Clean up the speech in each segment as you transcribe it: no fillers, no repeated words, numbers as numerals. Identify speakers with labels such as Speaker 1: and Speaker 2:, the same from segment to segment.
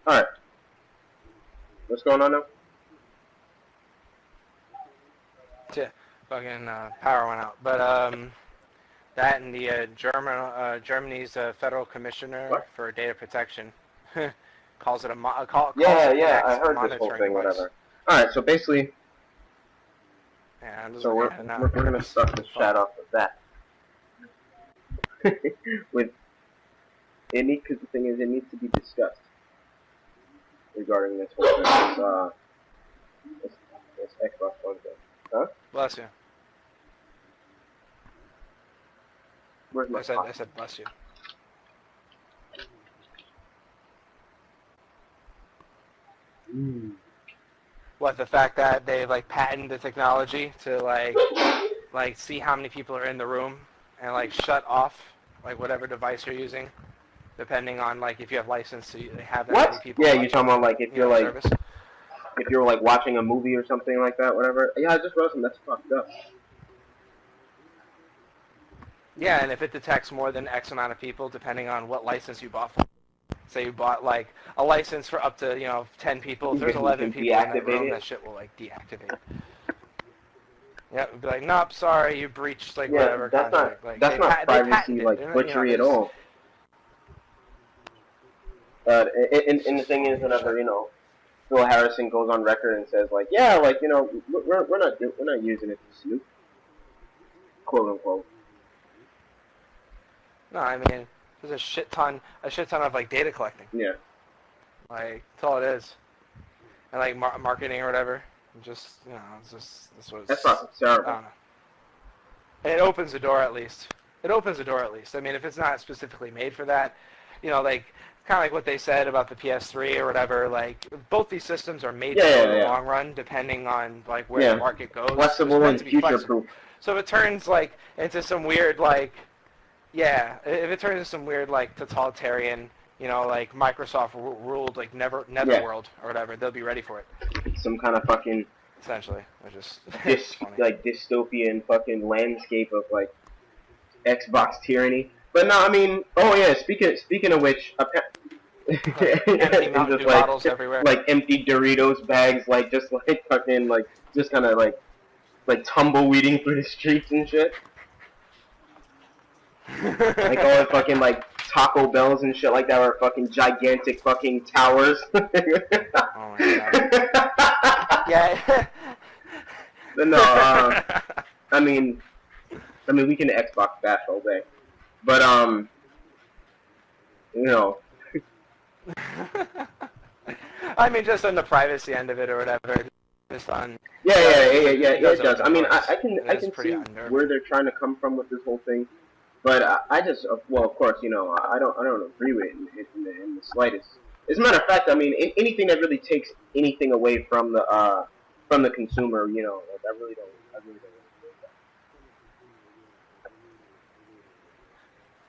Speaker 1: Alright. What's going on now?
Speaker 2: Yeah, fucking power went out. But that and the Germany's federal commissioner
Speaker 1: What?
Speaker 2: for data protection calls it a
Speaker 1: Yeah, I
Speaker 2: a
Speaker 1: heard this whole
Speaker 2: monitoring
Speaker 1: thing,
Speaker 2: device.
Speaker 1: whatever. Alright, so basically,
Speaker 2: Yeah, I'm just
Speaker 1: so we're gonna start the chat off with that. With because the thing is, it needs to be discussed regarding this whole thing. This Xbox One thing. Huh?
Speaker 2: Bless you.
Speaker 1: Where's my
Speaker 2: I said bless you. What, the fact that they like patented the technology to like see how many people are in the room and like shut off like whatever device you're using, depending on like if you have license to have that
Speaker 1: What?
Speaker 2: many people.
Speaker 1: Yeah, you're talking about like if you're like
Speaker 2: service.
Speaker 1: if you're like watching a movie or something like that, whatever. Yeah, I just wrote something that's fucked up.
Speaker 2: Yeah, and if it detects more than X amount of people, depending on what license you bought for. Say you bought like a license for up to 10 people. If there's 11 people in that room, that shit will like deactivate. Yeah, it'd be like, nope, sorry, you breached like whatever contract.
Speaker 1: That's not privacy like butchery at all. And the thing is, whenever Phil Harrison goes on record and says like, yeah, like we're not using it to snoop, quote unquote.
Speaker 2: No, I mean, there's a shit ton of like data collecting.
Speaker 1: Yeah.
Speaker 2: Like that's all it is, and like marketing or whatever. Just it's just
Speaker 1: That's not terrible.
Speaker 2: I don't know. And it opens the door at least. I mean, if it's not specifically made for that, like kind of like what they said about the PS3 or whatever. Like both these systems are made for the long run, depending on like where the market goes.
Speaker 1: Flexible and future-proof.
Speaker 2: So if it turns like into some weird like, if it turns into some weird like totalitarian, like Microsoft ruled like Netherworld or whatever, they'll be ready for it.
Speaker 1: Some kind of fucking
Speaker 2: essentially, just
Speaker 1: like dystopian fucking landscape of like Xbox tyranny. But no, I mean, oh yeah. Speaking of which,
Speaker 2: empty Mountain Dew bottles everywhere,
Speaker 1: like empty Doritos bags, like just like fucking like just kind of like tumbleweeding through the streets and shit. Like all the fucking like Taco Bells and shit like that are fucking gigantic fucking towers.
Speaker 2: Oh my god. Yeah.
Speaker 1: No, I mean we can Xbox bash all day, but
Speaker 2: I mean, just on the privacy end of it or whatever, just on.
Speaker 1: Yeah, it does. I mean, I can see
Speaker 2: unnerving
Speaker 1: where they're trying to come from with this whole thing, but I just, well, of course, I don't agree with it in the slightest. As a matter of fact, I mean, anything that really takes anything away from the consumer, like, I really don't agree with that.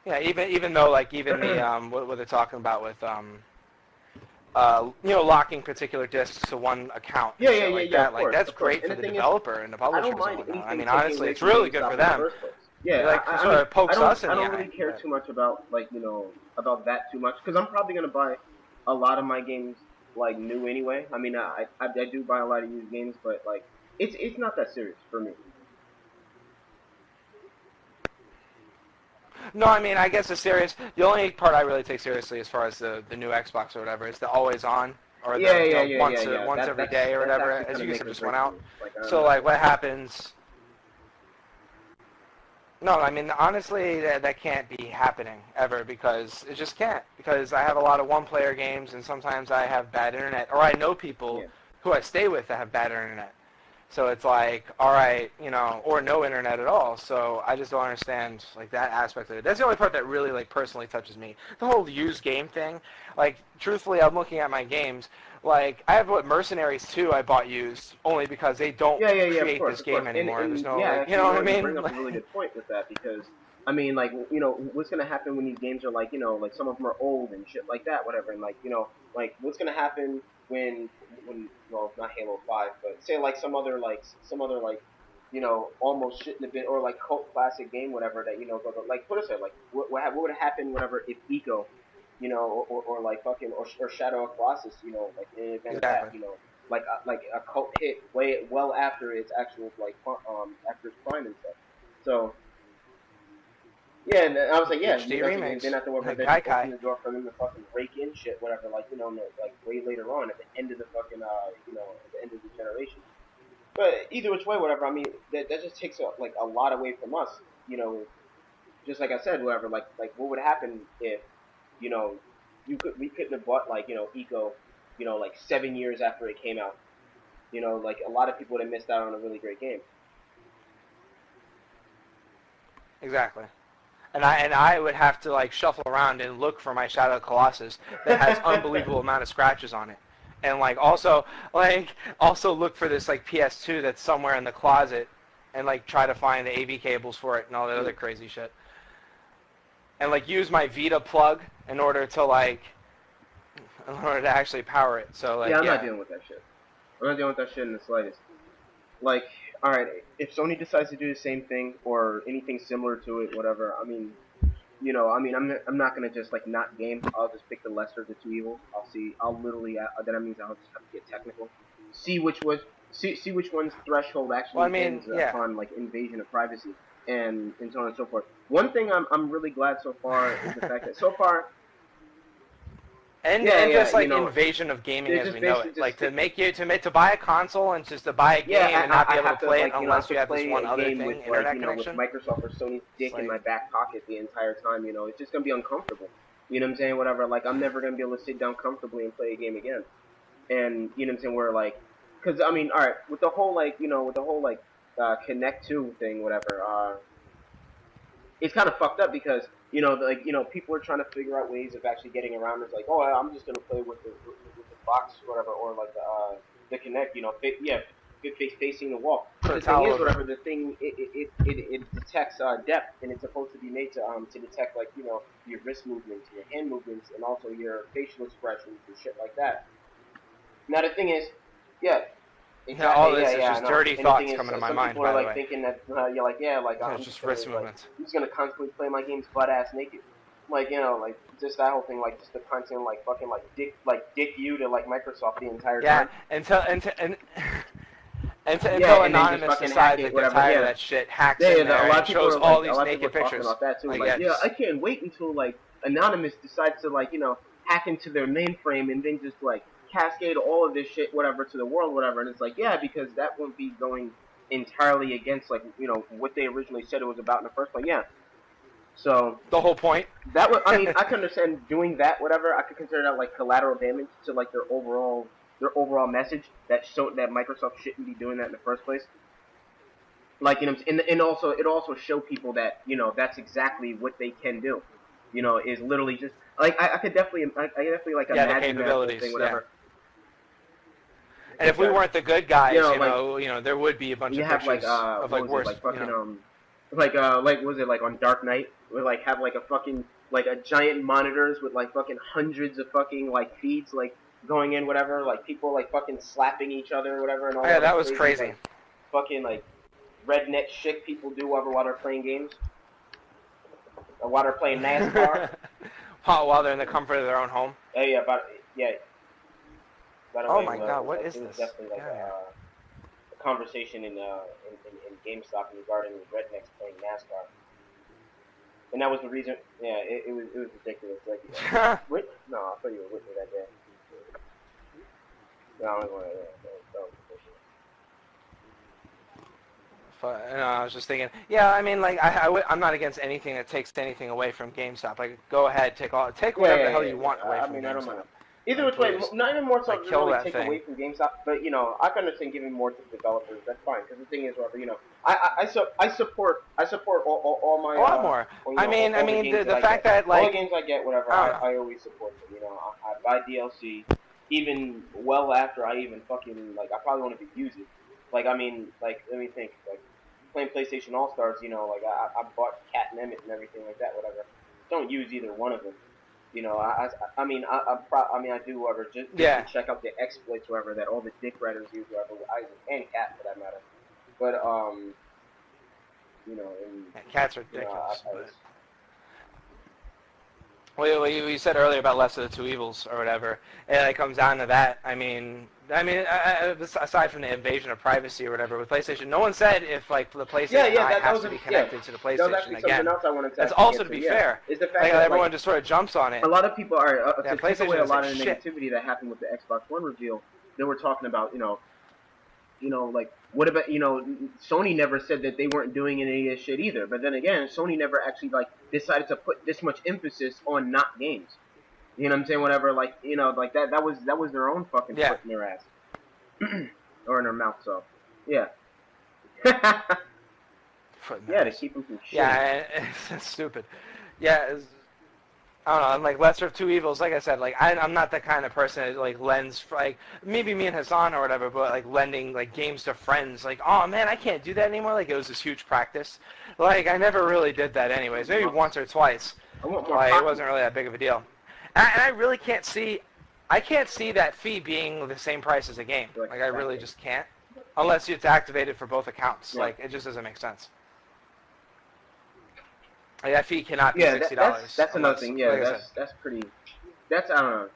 Speaker 2: Yeah, even though like even the what they're talking about with locking particular disks to one account.
Speaker 1: Yeah.
Speaker 2: Like that's great for the developer and the publishers and whatnot. I mean, honestly, it's really good for them.
Speaker 1: Yeah,
Speaker 2: like sort of pokes us in the eye.
Speaker 1: I don't really care too much about about that too much because I'm probably gonna buy a lot of my games like new anyway. I mean, I do buy a lot of used games, but like it's not that serious for me.
Speaker 2: No, I mean, I guess the only part I really take seriously as far as the new Xbox or whatever is the always on or once every day or whatever, as you just went out. So like what happens? No, I mean, honestly, that can't be happening ever because it just can't. Because I have a lot of one-player games and sometimes I have bad internet, or I know people who I stay with that have bad internet. So it's like, all right, or no internet at all. So I just don't understand like that aspect of it. That's the only part that really like personally touches me. The whole used game thing. Like, truthfully, I'm looking at my games. Like, I have Mercenaries 2 I bought used only because they don't create this game anymore.
Speaker 1: And
Speaker 2: there's no,
Speaker 1: like,
Speaker 2: you know what I mean?
Speaker 1: You bring up a really good point with that because I mean, like, what's gonna happen when these games are like, like some of them are old and shit like that, whatever, and like, like what's gonna happen when well, not Halo 5, but say like some other almost shit in a bit or cult classic game, whatever that like put us there, like what would happen whenever if Eco you know, or like fucking or Shadow of Colossus, you know, like in an event of that,
Speaker 2: Exactly.
Speaker 1: you know, like a cult hit way well after its actual like after its prime and stuff. So yeah, and I was like, yeah,
Speaker 2: HD
Speaker 1: that's and then
Speaker 2: remakes.
Speaker 1: after whatever, that just
Speaker 2: Gaikai.
Speaker 1: opened the door for them to fucking rake in shit, whatever, like you know, like way later on at the end of the fucking you know, at the end of the generation. But either which way, whatever. I mean, that just takes like a lot away from us, you know. Just like I said, whatever. Like what would happen if you know we couldn't have bought like you know Eco, you know, like 7 years after it came out. You know, like a lot of people would have missed out on a really great game.
Speaker 2: Exactly. And I would have to like shuffle around and look for my Shadow of Colossus that has unbelievable amount of scratches on it, and also look for this like PS2 that's somewhere in the closet, and like try to find the AV cables for it and all that other crazy shit, and like use my Vita plug in order to actually power it. So like
Speaker 1: Yeah, I'm not dealing with that shit. I'm not dealing with that shit in the slightest. Like, all right, if Sony decides to do the same thing or anything similar to it, whatever. I mean, you know, I mean, I'm not gonna just like not game. I'll just pick the lesser of the two evils. I'll see. I'll literally. That means I'll just have to get technical. See which was. See which one's threshold
Speaker 2: well, I
Speaker 1: actually
Speaker 2: mean,
Speaker 1: ends
Speaker 2: yeah.
Speaker 1: upon like invasion of privacy and so on and so forth. One thing I'm really glad so far is the fact that so far.
Speaker 2: And
Speaker 1: Yeah,
Speaker 2: and
Speaker 1: yeah,
Speaker 2: just
Speaker 1: you
Speaker 2: like
Speaker 1: know,
Speaker 2: invasion of gaming
Speaker 1: they're
Speaker 2: as
Speaker 1: just
Speaker 2: we know
Speaker 1: basically
Speaker 2: it.
Speaker 1: just
Speaker 2: Like to buy a console and just to buy a
Speaker 1: yeah,
Speaker 2: game and not be able to
Speaker 1: have to
Speaker 2: play it
Speaker 1: like you know I have
Speaker 2: unless
Speaker 1: to
Speaker 2: you have this
Speaker 1: play
Speaker 2: one
Speaker 1: a
Speaker 2: other
Speaker 1: game with
Speaker 2: thing,
Speaker 1: like
Speaker 2: internet
Speaker 1: you know with
Speaker 2: connection.
Speaker 1: Microsoft or Sony's
Speaker 2: It's
Speaker 1: dick in
Speaker 2: like
Speaker 1: my back pocket the entire time. You know, it's just gonna be uncomfortable. You know what I'm saying? Whatever. Like I'm never gonna be able to sit down comfortably and play a game again. And you know what I'm saying? Where like, because I mean, all right, with the whole like you know with the whole like Connect 2 thing, whatever. It's kind of fucked up because you know like you know people are trying to figure out ways of actually getting around. It's like oh I'm just gonna play with the box or whatever or like the Connect you know yeah facing the wall. But
Speaker 2: put a
Speaker 1: the thing
Speaker 2: towel
Speaker 1: is
Speaker 2: over it.
Speaker 1: whatever the thing it detects depth and it's supposed to be made to detect like you know your wrist movements, your hand movements, and also your facial expressions and shit like that. Now the thing is, yeah,
Speaker 2: Yeah, all
Speaker 1: exactly. Yeah,
Speaker 2: this is
Speaker 1: yeah, I
Speaker 2: just
Speaker 1: know.
Speaker 2: dirty
Speaker 1: And the thing
Speaker 2: thoughts
Speaker 1: is,
Speaker 2: coming to my
Speaker 1: some
Speaker 2: mind,
Speaker 1: people are
Speaker 2: by the
Speaker 1: like
Speaker 2: way.
Speaker 1: thinking that you're like, yeah, like
Speaker 2: It's just wrist movements.
Speaker 1: I'm just gonna constantly play my games butt ass naked, like you know, like just that whole thing, like just the content, like fucking like dick you to like Microsoft the entire
Speaker 2: Yeah,
Speaker 1: time.
Speaker 2: until
Speaker 1: Yeah, and then just
Speaker 2: Anonymous
Speaker 1: fucking hack
Speaker 2: decides
Speaker 1: it,
Speaker 2: that they're
Speaker 1: whatever.
Speaker 2: tired of
Speaker 1: Yeah,
Speaker 2: that shit, hacks
Speaker 1: yeah,
Speaker 2: in
Speaker 1: yeah. A
Speaker 2: there
Speaker 1: lot
Speaker 2: and
Speaker 1: of people
Speaker 2: shows
Speaker 1: are like,
Speaker 2: all
Speaker 1: a
Speaker 2: these
Speaker 1: lot of people
Speaker 2: naked
Speaker 1: are talking
Speaker 2: pictures.
Speaker 1: about that too.
Speaker 2: Like,
Speaker 1: Like,
Speaker 2: yeah,
Speaker 1: yeah, I
Speaker 2: just
Speaker 1: can't wait until like Anonymous decides to like you know hack into their mainframe and then just like cascade all of this shit, whatever, to the world, whatever. And it's like, yeah, because that won't be going entirely against like you know what they originally said it was about in the first place. Yeah. So
Speaker 2: the whole point.
Speaker 1: that would, I mean, I can understand doing that, whatever. I could consider that like collateral damage to like their overall message that Microsoft shouldn't be doing that in the first place. Like you know, and also it also show people that you know that's exactly what they can do. You know, is literally just like I could definitely I definitely like
Speaker 2: Yeah, the
Speaker 1: imagine that whole thing,
Speaker 2: capabilities. Yeah.
Speaker 1: whatever.
Speaker 2: And if we
Speaker 1: Okay.
Speaker 2: weren't the good
Speaker 1: You
Speaker 2: guys,
Speaker 1: know, like
Speaker 2: there would be a bunch
Speaker 1: you
Speaker 2: of
Speaker 1: have like
Speaker 2: pictures of
Speaker 1: what
Speaker 2: like
Speaker 1: was it
Speaker 2: worse,
Speaker 1: like fucking like what was it like on Dark Knight where like have like a fucking like a giant monitors with like fucking hundreds of fucking like feeds like going in whatever like people like fucking slapping each other or whatever and all
Speaker 2: Oh,
Speaker 1: that
Speaker 2: yeah,
Speaker 1: like
Speaker 2: that was
Speaker 1: crazy
Speaker 2: crazy.
Speaker 1: like fucking like redneck shit people do while they're playing games or while they're playing NASCAR.
Speaker 2: While they're in the comfort of their own home.
Speaker 1: Yeah, yeah. By the
Speaker 2: Oh
Speaker 1: way,
Speaker 2: my God, what
Speaker 1: like,
Speaker 2: is
Speaker 1: it was
Speaker 2: this?
Speaker 1: definitely like
Speaker 2: Yeah.
Speaker 1: a conversation in GameStop regarding rednecks playing NASCAR. And that was the reason. Yeah, it was ridiculous. Like, wait, no, I thought you were with me that day. No, I was going
Speaker 2: And I was just thinking, yeah, I mean, like, I'm not against anything that takes anything away from GameStop. Like, go ahead, take whatever the hell you want away from
Speaker 1: I mean, I don't mind.
Speaker 2: GameStop.
Speaker 1: Either
Speaker 2: Like,
Speaker 1: which way,
Speaker 2: please,
Speaker 1: not even more so
Speaker 2: like,
Speaker 1: to
Speaker 2: kill
Speaker 1: really
Speaker 2: that
Speaker 1: take
Speaker 2: thing.
Speaker 1: away from GameStop, but you know, I can understand giving more to the developers. That's fine, because the thing is, whatever, you know, I support all my
Speaker 2: A lot more.
Speaker 1: you know,
Speaker 2: I
Speaker 1: all
Speaker 2: mean,
Speaker 1: the
Speaker 2: the fact that
Speaker 1: all the
Speaker 2: like,
Speaker 1: games I get, whatever,
Speaker 2: I don't know.
Speaker 1: I always support them. You know, I buy DLC even well after I even fucking like I probably won't even use it. Like I mean, like let me think, like playing PlayStation All Stars, you know, like I bought Cat and Emmett and everything like that, whatever. Don't use either one of them. You know, I mean, I mean, I do whatever just
Speaker 2: Yeah.
Speaker 1: to check out the exploits, whatever that all the dick writers use, whatever, and Cat for that matter. But you know, and
Speaker 2: Yeah, cats are
Speaker 1: you know,
Speaker 2: ridiculous. Well, you said earlier about less of the two evils or whatever, and it comes down to that. I mean, aside from the invasion of privacy or whatever with PlayStation, no one said if like the PlayStation Eye has to be connected to the
Speaker 1: that was
Speaker 2: PlayStation
Speaker 1: actually
Speaker 2: again.
Speaker 1: something else I wanted to
Speaker 2: That's
Speaker 1: actually
Speaker 2: also
Speaker 1: get
Speaker 2: to be
Speaker 1: yeah.
Speaker 2: fair.
Speaker 1: Is the fact
Speaker 2: like
Speaker 1: that
Speaker 2: everyone just sort of jumps on it.
Speaker 1: A lot of people are
Speaker 2: yeah,
Speaker 1: to take away a lot of the
Speaker 2: shit.
Speaker 1: negativity that happened with the Xbox One reveal. They were talking about like what about Sony never said that they weren't doing any of this shit either. But then again, Sony never actually like decided to put this much emphasis on not games. You know what I'm saying? Whatever, like like that was their own fucking foot in their ass or in their mouth. So yeah, yeah, to keep them from shit.
Speaker 2: Yeah, it's stupid. Yeah. I don't know, I'm like lesser of two evils. Like I said, like I'm not the kind of person that like lends like maybe me and Hassan or whatever, but like lending like games to friends. Like, oh man, I can't do that anymore. Like it was this huge practice. Like I never really did that anyways. Maybe once or twice. Like it wasn't really that big of a deal. And I really can't see, that fee being the same price as a game. Like I really just can't, unless it's activated for both accounts. Yeah. Like it just doesn't make sense. Like, that fee cannot be $60.
Speaker 1: That's another thing. Yeah, like that's pretty. That's I don't know.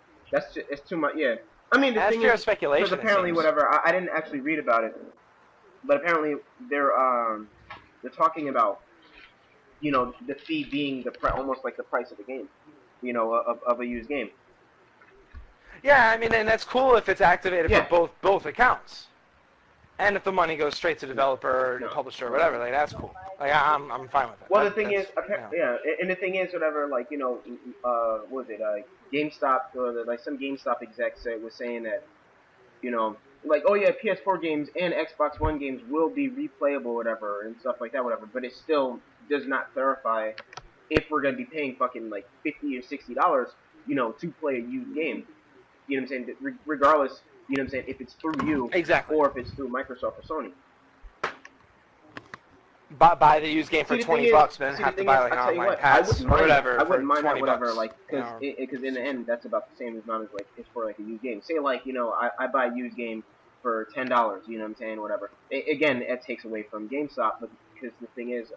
Speaker 1: It's too much. Yeah. I mean, the thing is,
Speaker 2: speculation.
Speaker 1: Because apparently, whatever. I didn't actually read about it, but apparently they're talking about the fee being almost like the price of the game, of a used game.
Speaker 2: Yeah, I mean, and that's cool if it's activated for both accounts. And if the money goes straight to developer, or publisher, or whatever, like that's cool. Like I'm fine with it.
Speaker 1: Well, the thing is, and the thing is, whatever, like what was it? GameStop, or like some GameStop exec was saying that, like, oh yeah, PS4 games and Xbox One games will be replayable, whatever, and stuff like that, whatever. But it still does not clarify if we're gonna be paying fucking like $50 or $60, to play a used game. You know what I'm saying? Regardless. You know what I'm saying? If it's through you, or if it's through Microsoft or Sony.
Speaker 2: Buy the used game for $20, man. Have to buy like an online pass or whatever.
Speaker 1: I wouldn't mind that, whatever,
Speaker 2: $20,
Speaker 1: like, because in the end, that's about the same amount as like it's for like a used game. Say like I buy a used game for $10. You know what I'm saying? Whatever. Again, that takes away from GameStop, but because the thing is,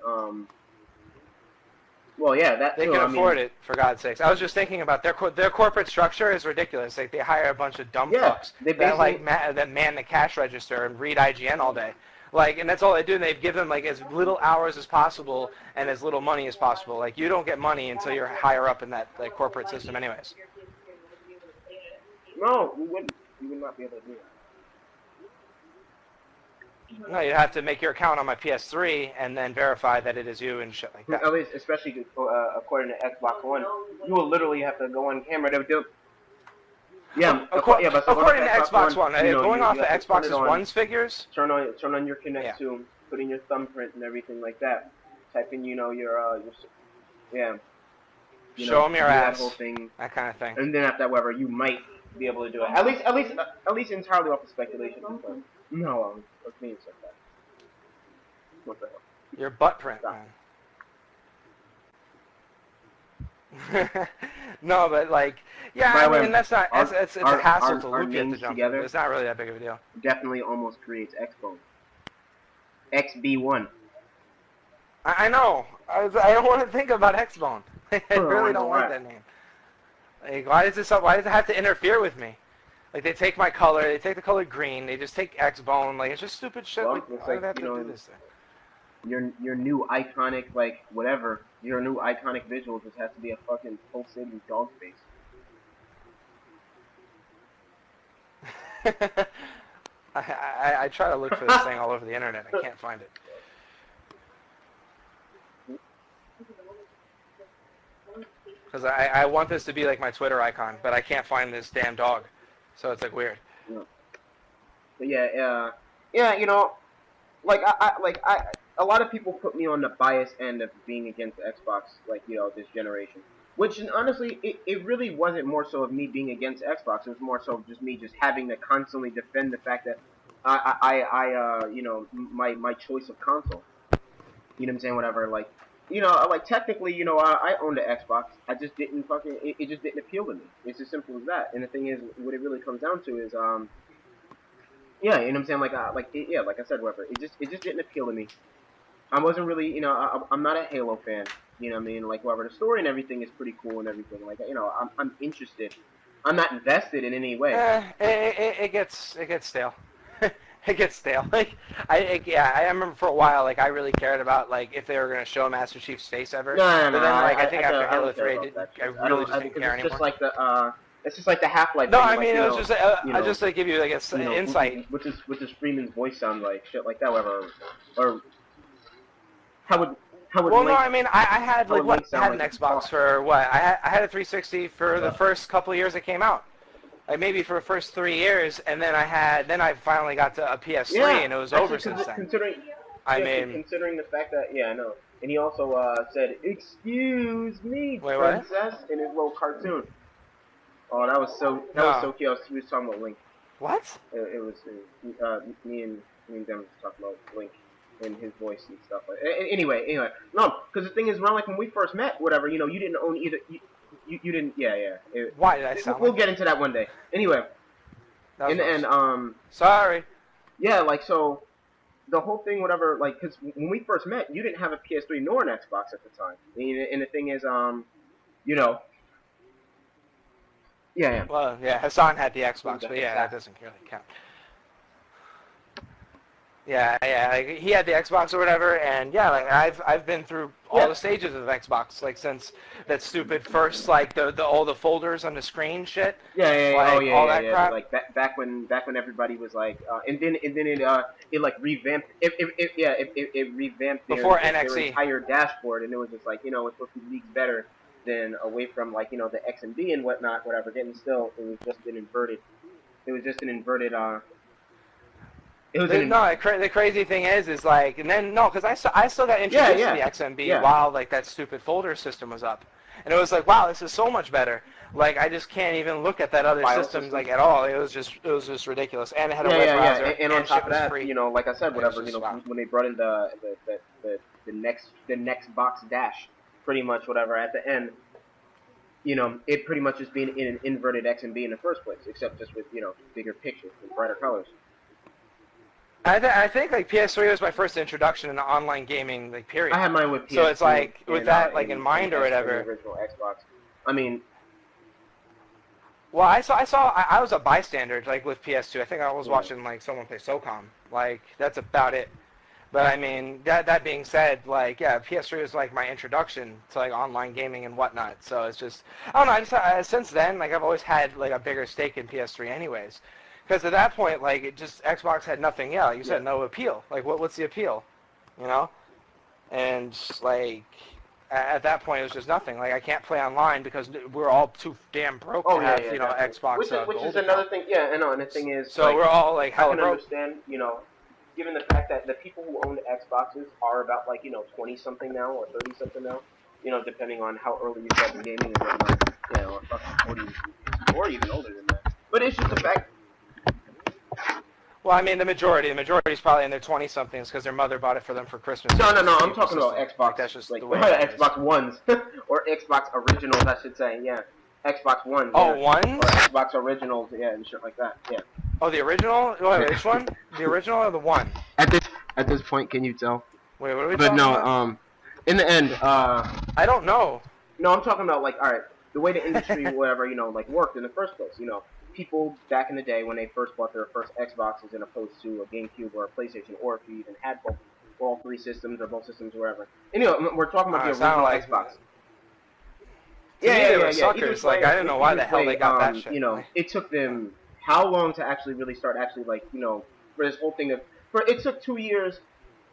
Speaker 1: well, yeah, that
Speaker 2: they can afford it, for God's sakes. I was just thinking about their corporate structure is ridiculous. Like they hire a bunch of dumb fucks that man the cash register and read IGN all day. Like, and that's all they do. And they give them like as little hours as possible and as little money as possible. Like you don't get money until you're higher up in that like corporate system, anyways.
Speaker 1: No, we wouldn't. You would not be able to do that.
Speaker 2: No, you'd have to make your account on my PS3 and then verify that it is you and shit like that.
Speaker 1: At least, especially according to Xbox One, you will literally have to go on camera to do. Yeah,
Speaker 2: according to Xbox One, going off of Xbox One's figures.
Speaker 1: Turn on your Kinect Zoom, put in your thumbprint and everything like that. Type in, your
Speaker 2: show them your ass.
Speaker 1: That whole thing,
Speaker 2: that kind of thing.
Speaker 1: And then after that, whatever, you might be able to do it. At least entirely off of speculation. No, let's mean like that. What the hell?
Speaker 2: Your butt print, man. No, but like, yeah, I mean, that's not. It's a hassle to loop you to jump together. It's not really that big of a deal.
Speaker 1: Definitely, almost creates XBone. XB1.
Speaker 2: I know. I don't want to think about XBone. I really don't like that name. Like, why does it have to interfere with me? Like, they take my color, they take the color green, they just take X-Bone, like, it's just stupid shit.
Speaker 1: Well,
Speaker 2: like, why do they have to do this thing?
Speaker 1: Your new iconic, like, whatever, your new iconic visual just has to be a fucking pulsating dog face.
Speaker 2: I try to look for this thing all over the internet, I can't find it. Because I want this to be like my Twitter icon, but I can't find this damn dog. So it's like weird.
Speaker 1: Yeah. But yeah, like a lot of people put me on the bias end of being against Xbox, like, this generation. Which, honestly, it really wasn't more so of me being against Xbox. It was more so just me just having to constantly defend the fact that my choice of console. You know what I'm saying? Whatever, like, technically, I owned an Xbox. I just didn't it just didn't appeal to me. It's as simple as that. And the thing is, what it really comes down to is, you know what I'm saying? Like I said, whatever. It just didn't appeal to me. I wasn't really, I'm not a Halo fan. You know what I mean? Like, whatever, the story and everything is pretty cool and everything. Like, you know, I'm interested. I'm not invested in any way.
Speaker 2: It gets stale. It gets stale. Like I remember for a while, like I really cared about like if they were gonna show Master Chief's face ever.
Speaker 1: No,
Speaker 2: But then like I think after
Speaker 1: I
Speaker 2: Halo
Speaker 1: don't care
Speaker 2: 3,
Speaker 1: about that
Speaker 2: I
Speaker 1: shit.
Speaker 2: really just didn't care
Speaker 1: it's
Speaker 2: anymore.
Speaker 1: just like the it's just like the Half-Life
Speaker 2: No,
Speaker 1: thing.
Speaker 2: I
Speaker 1: Like,
Speaker 2: mean
Speaker 1: you
Speaker 2: it
Speaker 1: know,
Speaker 2: was just I just to give you like an insight.
Speaker 1: What does Freeman's voice sound like? Shit like that, whatever. Or how would
Speaker 2: Well, no,
Speaker 1: Link?
Speaker 2: I mean I had
Speaker 1: How
Speaker 2: like
Speaker 1: would
Speaker 2: what
Speaker 1: Link
Speaker 2: I
Speaker 1: sound
Speaker 2: had an
Speaker 1: like if he
Speaker 2: Xbox
Speaker 1: talked?
Speaker 2: for what I had a 360 for the first couple of years it came out. Like maybe for the first 3 years, and then I finally got to a PS3, and it was over since then.
Speaker 1: Considering, considering the fact that, I know. And he also said, "Excuse me,
Speaker 2: Wait, what?
Speaker 1: princess," in his little cartoon. Oh, that was so cute. He was talking about Link.
Speaker 2: What?
Speaker 1: It was me and them was talking about Link and his voice and stuff. Anyway, no, because the thing is, around like when we first met, whatever, you know, you didn't own either. You didn't,
Speaker 2: Why did I sound
Speaker 1: We'll
Speaker 2: like
Speaker 1: get into that one day. Anyway,
Speaker 2: sorry.
Speaker 1: Yeah, like, so, the whole thing, whatever, like, because when we first met, you didn't have a PS3 nor an Xbox at the time. And the thing is, you know,
Speaker 2: Well, yeah, Hassan had the Xbox, but yeah, that doesn't really count. Yeah, like, he had the Xbox or whatever, and yeah, like I've been through all the stages of Xbox, like since that stupid first, like all the folders on the screen shit. All that crap.
Speaker 1: Like back when everybody was like, and then it like revamped it revamped
Speaker 2: Before
Speaker 1: their
Speaker 2: NXE.
Speaker 1: entire dashboard, and it was just like, you know, it's supposed to be leagues better than away from, like, you know, the X and B and whatnot, whatever. Then still, it was just an inverted. It was just an inverted.
Speaker 2: The crazy thing is like, and then no, because I still got introduced to the XMB while like that stupid folder system was up, and it was like, wow, this is so much better. Like I just can't even look at that other system like at all. It was just ridiculous, and it had a web browser.
Speaker 1: And on top of that,
Speaker 2: free.
Speaker 1: you know, like I said, whatever, you know,
Speaker 2: wow.
Speaker 1: when they brought in the next box dash, pretty much whatever at the end, you know, it pretty much just being in an inverted XMB in the first place, except just with, you know, bigger pictures and brighter colors.
Speaker 2: I think like PS3 was my first introduction into online gaming, like period.
Speaker 1: I had mine with PS3.
Speaker 2: So it's like with that like in mind or whatever.
Speaker 1: The original Xbox. I mean,
Speaker 2: well, I was a bystander like with PS2. I think I was watching like someone play SOCOM. Like that's about it. But I mean, that being said, like PS3 was like my introduction to like online gaming and whatnot. So it's just I don't know. Since then, like I've always had like a bigger stake in PS3, anyways. Because at that point, like, it just, Xbox had nothing, like you said, no appeal. Like, what's the appeal, you know? And, like, at that point, it was just nothing. Like, I can't play online because we're all too damn broke to have, you know, Xbox.
Speaker 1: Which is another thing, I know, and the thing is...
Speaker 2: So like, we're all, like, hella broke.
Speaker 1: I can understand, you know, given the fact that the people who own the Xboxes are about, like, you know, 20-something now or 30-something now, you know, depending on how early you start in gaming and whatnot, you know, or 40, or even older than that. But it's just the fact...
Speaker 2: Well, I mean, the majority is probably in their 20-somethings because their mother bought it for them for Christmas.
Speaker 1: No, I'm talking about Xbox.
Speaker 2: Like, that's just
Speaker 1: like,
Speaker 2: the way
Speaker 1: Xbox Ones. Or Xbox Originals, I should say, Xbox Ones.
Speaker 2: Oh, Ones?
Speaker 1: Or Xbox Originals, and shit like that,
Speaker 2: Oh, the original? Wait, which one? The original or the one?
Speaker 1: At this point, can you tell?
Speaker 2: Wait, what are we talking about?
Speaker 1: In the end,
Speaker 2: I don't know.
Speaker 1: No, I'm talking about, like, alright, the way the industry, whatever, you know, like, worked in the first place, you know. People back in the day when they first bought their first Xboxes, in opposed to a GameCube or a PlayStation, or if you even had both, all three systems or both systems or whatever. Anyway, we're talking about the original Xbox.
Speaker 2: Yeah. Suckers. Like I didn't know why the hell they got that shit.
Speaker 1: You know, it took them how long to actually really start like, you know, for this whole thing it took 2 years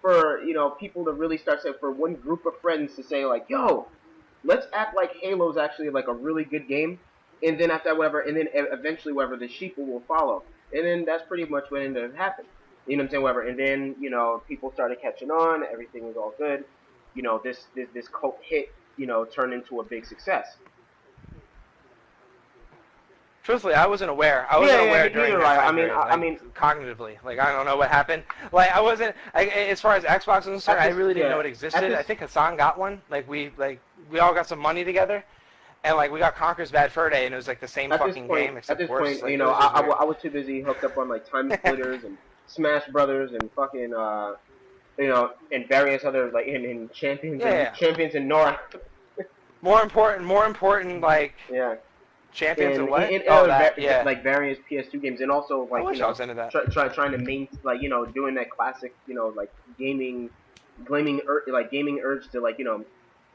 Speaker 1: for, you know, people to really start saying, for one group of friends to say like, yo, let's act like Halo's actually like a really good game. And then after that, whatever, and then eventually, whatever, the sheep will follow. And then that's pretty much what ended up happening. You know what I'm saying? Whatever. And then, you know, people started catching on. Everything was all good. You know, this cult hit, you know, turned into a big success.
Speaker 2: Truthfully, I wasn't aware. I wasn't aware during that time period,
Speaker 1: I mean,
Speaker 2: cognitively. Like, I don't know what happened. Like, I wasn't, as far as Xbox was concerned, I really didn't know it existed. I think Hassan got one. We all got some money together. And, like, we got Conker's Bad Fur Day, and it was, like, the same fucking game, except worse.
Speaker 1: At this point,
Speaker 2: like,
Speaker 1: you know, I was too busy hooked up on, like, Time Splitters and Smash Brothers and fucking, you know, and various other like in champions and
Speaker 2: Yeah.
Speaker 1: champions in North.
Speaker 2: More important, like
Speaker 1: Yeah.
Speaker 2: champions and what?
Speaker 1: In
Speaker 2: Oh, that, yeah.
Speaker 1: like various PS2 games, and also like
Speaker 2: I wish I was into that.
Speaker 1: trying to trying to doing that classic like gaming, gaming urge to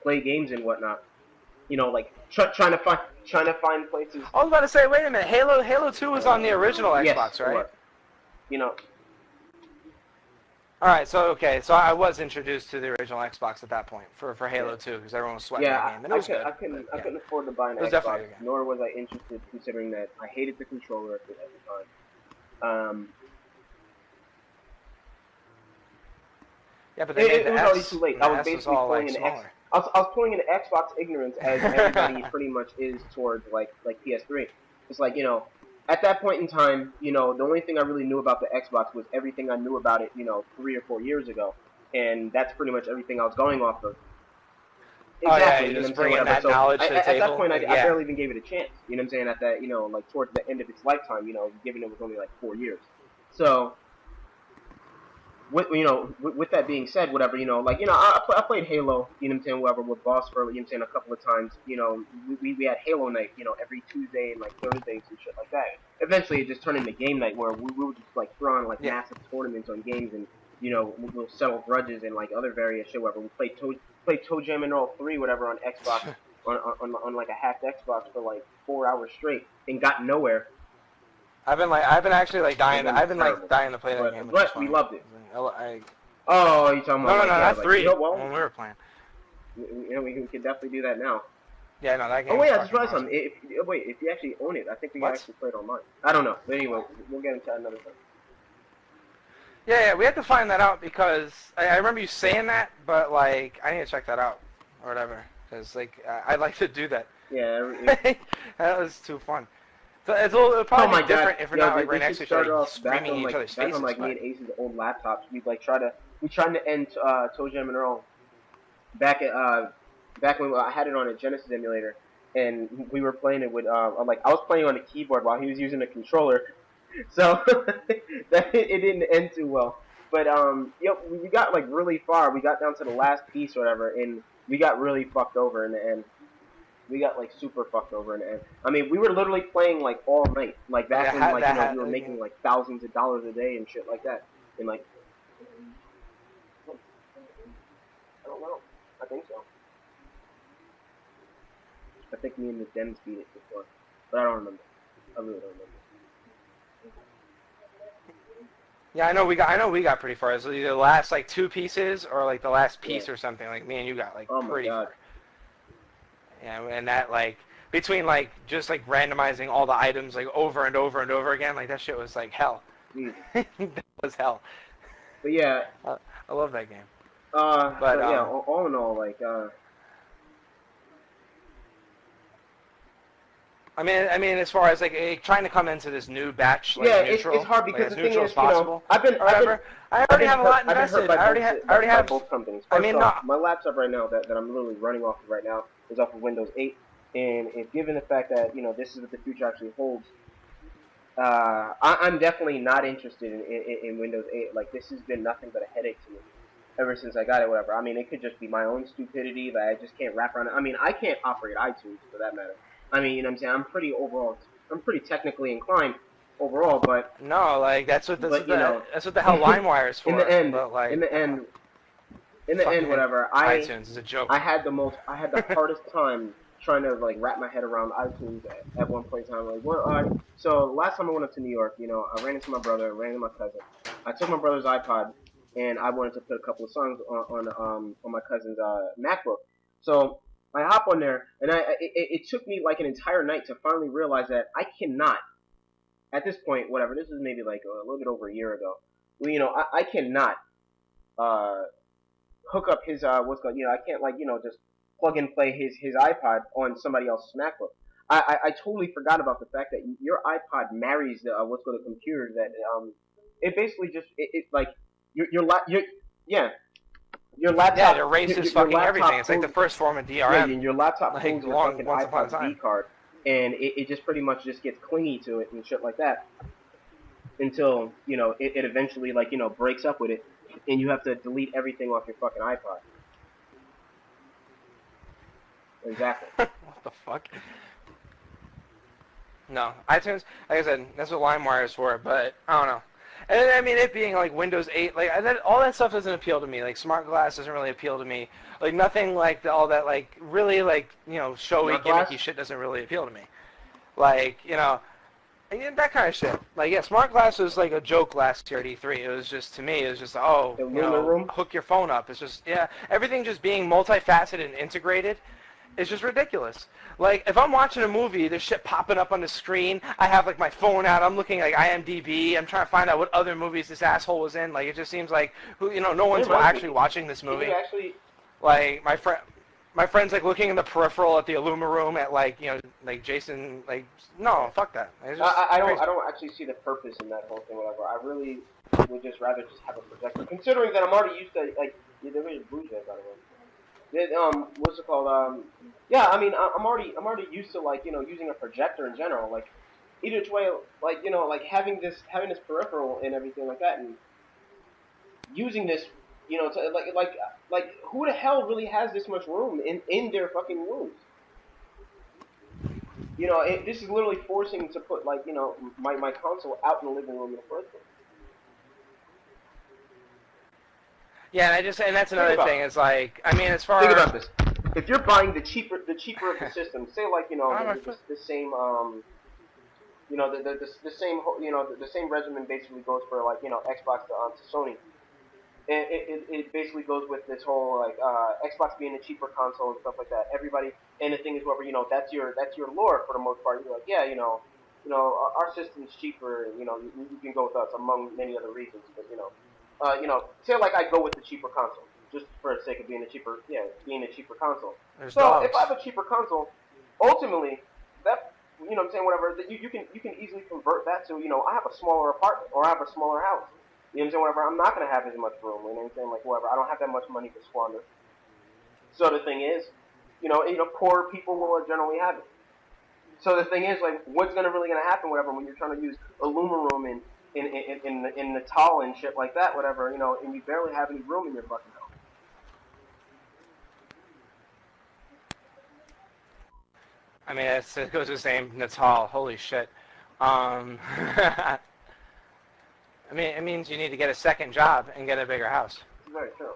Speaker 1: play games and whatnot. Like trying to find places.
Speaker 2: I was about to say, wait a minute, Halo 2 was on the original Xbox,
Speaker 1: Yes,
Speaker 2: right?
Speaker 1: You know.
Speaker 2: All right, so I was introduced to the original Xbox at that point for Halo 2 because everyone was sweating that game. And it was
Speaker 1: I couldn't afford to buy an
Speaker 2: It was
Speaker 1: Xbox,
Speaker 2: definitely a game.
Speaker 1: nor was I interested, considering that I hated the controller at the time.
Speaker 2: Yeah, but it
Speaker 1: was already too late. I was basically pulling I was pulling an Xbox ignorance as everybody pretty much is towards like PS3. It's like at that point in time, the only thing I really knew about the Xbox was everything I knew about it, 3 or 4 years ago, and that's pretty much everything I was going off of. Exactly,
Speaker 2: oh yeah, you just bringing that knowledge to the table.
Speaker 1: At that point, I barely even gave it a chance. You know what I'm saying? At that, like towards the end of its lifetime, given it was only like 4 years. So, with that being said, whatever, I played Halo, you know what I'm saying, whatever, with Boss for, a couple of times. We had Halo night, every Tuesday and like Thursdays and shit like that. Eventually, it just turned into game night where we would just like throw on like massive tournaments on games, and we'll settle grudges and like other various shit. Whatever, we played Toe Jam and Roll 3, whatever, on Xbox, on like a hacked Xbox for like 4 hours straight and got nowhere.
Speaker 2: I've been actually dying to play that game.
Speaker 1: But we loved it. Oh, you talking
Speaker 2: No,
Speaker 1: about?
Speaker 2: not 3. When we were playing.
Speaker 1: We could definitely do that now.
Speaker 2: Yeah, no, that game.
Speaker 1: Oh wait, I just realized something. If you actually own it, I think we can actually play it online. I don't know. But anyway, we'll get into that another time.
Speaker 2: Yeah, we had to find that out because I remember you saying that, but like I need to check that out or whatever because like I'd like to do that.
Speaker 1: Yeah.
Speaker 2: That was too fun. So it'll probably be different if we're not like right next to each other, screaming in each other's faces.
Speaker 1: Back on like me and Ace's old laptops, we tried to end Toe Jam and Earl back when I had it on a Genesis emulator, and we were playing it with I was playing on a keyboard while he was using a controller, so it didn't end too well. But we got like really far. We got down to the last piece or whatever, and we got really fucked over in the end. We got like super fucked over in the end. I mean, we were literally playing like all night, like back when we were making like thousands of dollars a day and shit like that. And like, I don't know. I think so. I think me and the Dems beat it before, but I don't remember. I really don't remember.
Speaker 2: Yeah, I know we got pretty far. It was either the last like 2 pieces or like the last piece or something. Like me and you got like pretty far. Yeah, and that like between like just like randomizing all the items like over and over and over again, like that shit was like hell. That was hell.
Speaker 1: But yeah,
Speaker 2: I love that game.
Speaker 1: But yeah, all in all, like
Speaker 2: I mean, as far as like trying to come into this new batch, like neutral,
Speaker 1: it's hard because
Speaker 2: like,
Speaker 1: the thing is,
Speaker 2: possible,
Speaker 1: I
Speaker 2: already have a lot invested. I already have
Speaker 1: both companies. My laptop right now that I'm literally running off of right now is off of Windows 8, and if given the fact that this is what the future actually holds, I'm definitely not interested in Windows 8. Like this has been nothing but a headache to me ever since I got it. Whatever. I mean, it could just be my own stupidity that I just can't wrap around it. I mean, I can't operate iTunes for that matter. I mean, what I'm saying, I'm pretty technically inclined overall, but
Speaker 2: no, like that's what the hell LimeWire is for.
Speaker 1: In the end,
Speaker 2: but, like,
Speaker 1: in the end, whatever.
Speaker 2: iTunes is a joke.
Speaker 1: I had the hardest time trying to like wrap my head around iTunes at one point in time. Like, so last time I went up to New York, I ran into my brother, ran into my cousin. I took my brother's iPod, and I wanted to put a couple of songs on my cousin's MacBook. So I hop on there, and it took me like an entire night to finally realize that I cannot, at this point, whatever, this is maybe like a little bit over a year ago, I cannot hook up his, I can't just plug and play his iPod on somebody else's MacBook. I totally forgot about the fact that your iPod marries the computer, that it basically just, your laptop.
Speaker 2: Yeah, it erases fucking everything. It's like the first form of DRM.
Speaker 1: Yeah, and your laptop
Speaker 2: like
Speaker 1: holds your fucking iPod SD card, and it just pretty much just gets clingy to it and shit like that until it eventually breaks up with it. and you have to delete everything off your fucking iPod. Exactly.
Speaker 2: What the fuck? No, iTunes, like I said, that's what LimeWire is for, but I don't know. And I mean, it being like Windows 8, like all that stuff doesn't appeal to me. Like Smart Glass doesn't really appeal to me. Like nothing like all that, like really like showy, gimmicky shit doesn't really appeal to me. Like that kind of shit. Like yeah, Smart Glass was like a joke last year at E3. It was just to me, it was just hook your phone up. It's just everything just being multifaceted and integrated. It's just ridiculous. Like, if I'm watching a movie, there's shit popping up on the screen. I have, like, my phone out. I'm looking, like, IMDb. I'm trying to find out what other movies this asshole was in. Like, it just seems like, no one's actually watching this movie. Like, my friend's, like, looking in the peripheral at the Illuma room at, like, like, Jason, like, no, fuck that.
Speaker 1: I don't actually see the purpose in that whole thing, whatever. I really would just rather just have a projector. Considering that I'm already used to, like, they're really bougie, by the way. What's it called? Yeah, I mean, I'm already used to using a projector in general. Like, either way, like having this peripheral and everything like that, and using this, to like who the hell really has this much room in their fucking rooms? This is literally forcing to put my console out in the living room in the first place.
Speaker 2: Yeah, and that's another thing. It's like, I mean, as far
Speaker 1: think about this. If you're buying the cheaper of the system, say like the same the same regimen basically goes for Xbox to Sony. It basically goes with this whole Xbox being a cheaper console and stuff like that. Everybody, and the thing is, whoever that's your lore for the most part. You're like, our system's cheaper. You can go with us among many other reasons, but say like I go with the cheaper console, just for the sake of being a cheaper console. So if I have a cheaper console, ultimately, that I'm saying, whatever, that you can easily convert that to I have a smaller apartment or I have a smaller house. You know what I'm saying? Whatever, I'm not gonna have as much room. You know what I'm saying? Like whatever, I don't have that much money to squander. So the thing is, poor people will generally have it. So the thing is, like, what's really gonna happen, whatever, when you're trying to use a Luma room in Natal and shit like that, whatever, and you barely have any room in your fucking house.
Speaker 2: I mean, it goes the same. Natal, holy shit. I mean, it means you need to get a second job and get a bigger house.
Speaker 1: Very true.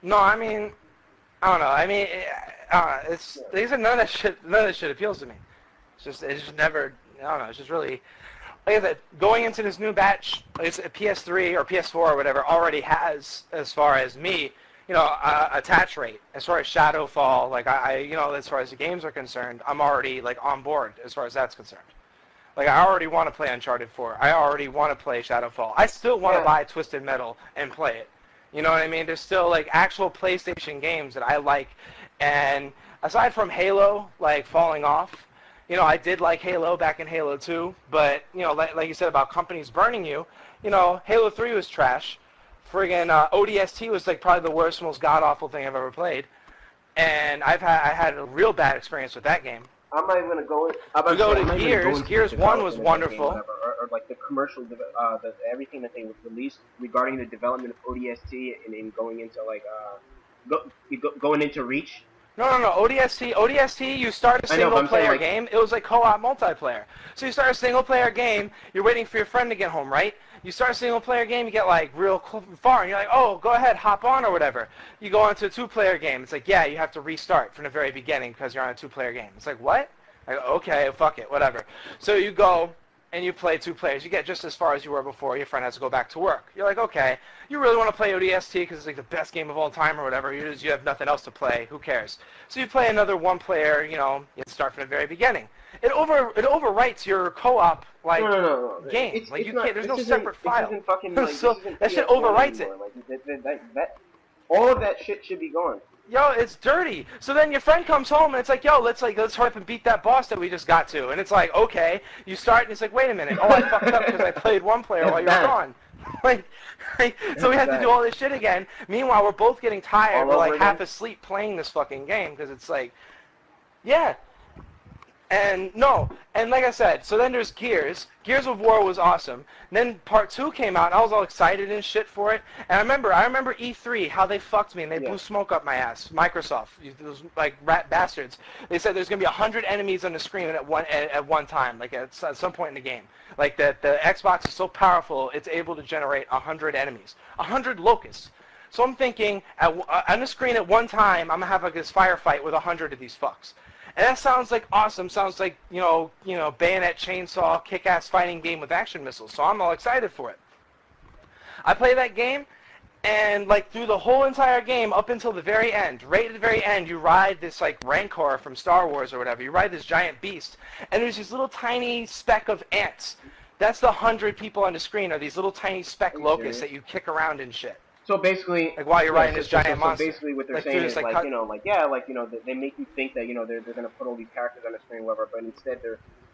Speaker 2: No, I mean, I don't know. I mean, none of that shit appeals to me. It's just never. I don't know. It's just really. Like I said, going into this new batch, it's a PS3 or PS4 or whatever already has, as far as me, attach rate. As far as Shadowfall, like as far as the games are concerned, I'm already like on board as far as that's concerned. Like I already want to play Uncharted 4. I already want to play Shadowfall. I still want to buy Twisted Metal and play it. You know what I mean? There's still like actual PlayStation games that I like, and aside from Halo, like falling off. I did like Halo back in Halo 2, but, like you said about companies burning you, Halo 3 was trash. Friggin' ODST was, like, probably the worst, most god-awful thing I've ever played. And I had a real bad experience with that game.
Speaker 1: I'm not even going to go...
Speaker 2: We go to Gears. Gears 1 was wonderful.
Speaker 1: Or like, the commercial, everything that they released regarding the development of ODST and going into, like, going into Reach.
Speaker 2: No. ODST, you start a single-player game. It was like co-op multiplayer. So you start a single-player game. You're waiting for your friend to get home, right? You start a single-player game. You get, like, real far. And you're like, oh, go ahead, hop on or whatever. You go on to a two-player game. It's like, yeah, you have to restart from the very beginning because you're on a two-player game. It's like, what? Like, okay, fuck it, whatever. So you go and you play two players. You get just as far as you were before. Your friend has to go back to work. You're like, okay, you really want to play ODST because it's like the best game of all time or whatever. You have nothing else to play. Who cares? So you play another one-player, you start from the very beginning. It overwrites your co-op game. Like you can't. There's no separate file. So that shit overwrites it.
Speaker 1: Like, all of that shit should be gone.
Speaker 2: Yo, it's dirty. So then your friend comes home and it's like, yo, let's hurry up and beat that boss that we just got to. And it's like, okay. You start and it's like, wait a minute. Oh, I fucked up because I played one player while you were gone. So we have to do all this shit again. Meanwhile, we're both getting tired. We're like half asleep playing this fucking game because it's like, yeah. And no, and like I said, so then there's Gears. Gears of War was awesome. And then Part 2 came out, and I was all excited and shit for it. And I remember E3, how they fucked me, and they blew smoke up my ass. Microsoft, those like rat bastards. They said there's gonna be 100 enemies on the screen at one time, like at some point in the game. Like that the Xbox is so powerful, it's able to generate 100 enemies, 100 locusts. So I'm thinking, on the screen at one time, I'm gonna have like this firefight with 100 of these fucks. And that sounds like awesome. Sounds like, bayonet, chainsaw, kick-ass fighting game with action missiles. So I'm all excited for it. I play that game, and like through the whole entire game up until the very end, right at the very end, you ride this like Rancor from Star Wars or whatever. You ride this giant beast, and there's these little tiny speck of ants. That's the 100 people on the screen are these little tiny speck locusts that you kick around and shit.
Speaker 1: So basically,
Speaker 2: like while you're riding this giant monster.
Speaker 1: So basically, what they're saying is they make you think that they're gonna put all these characters on the screen, whatever. But instead,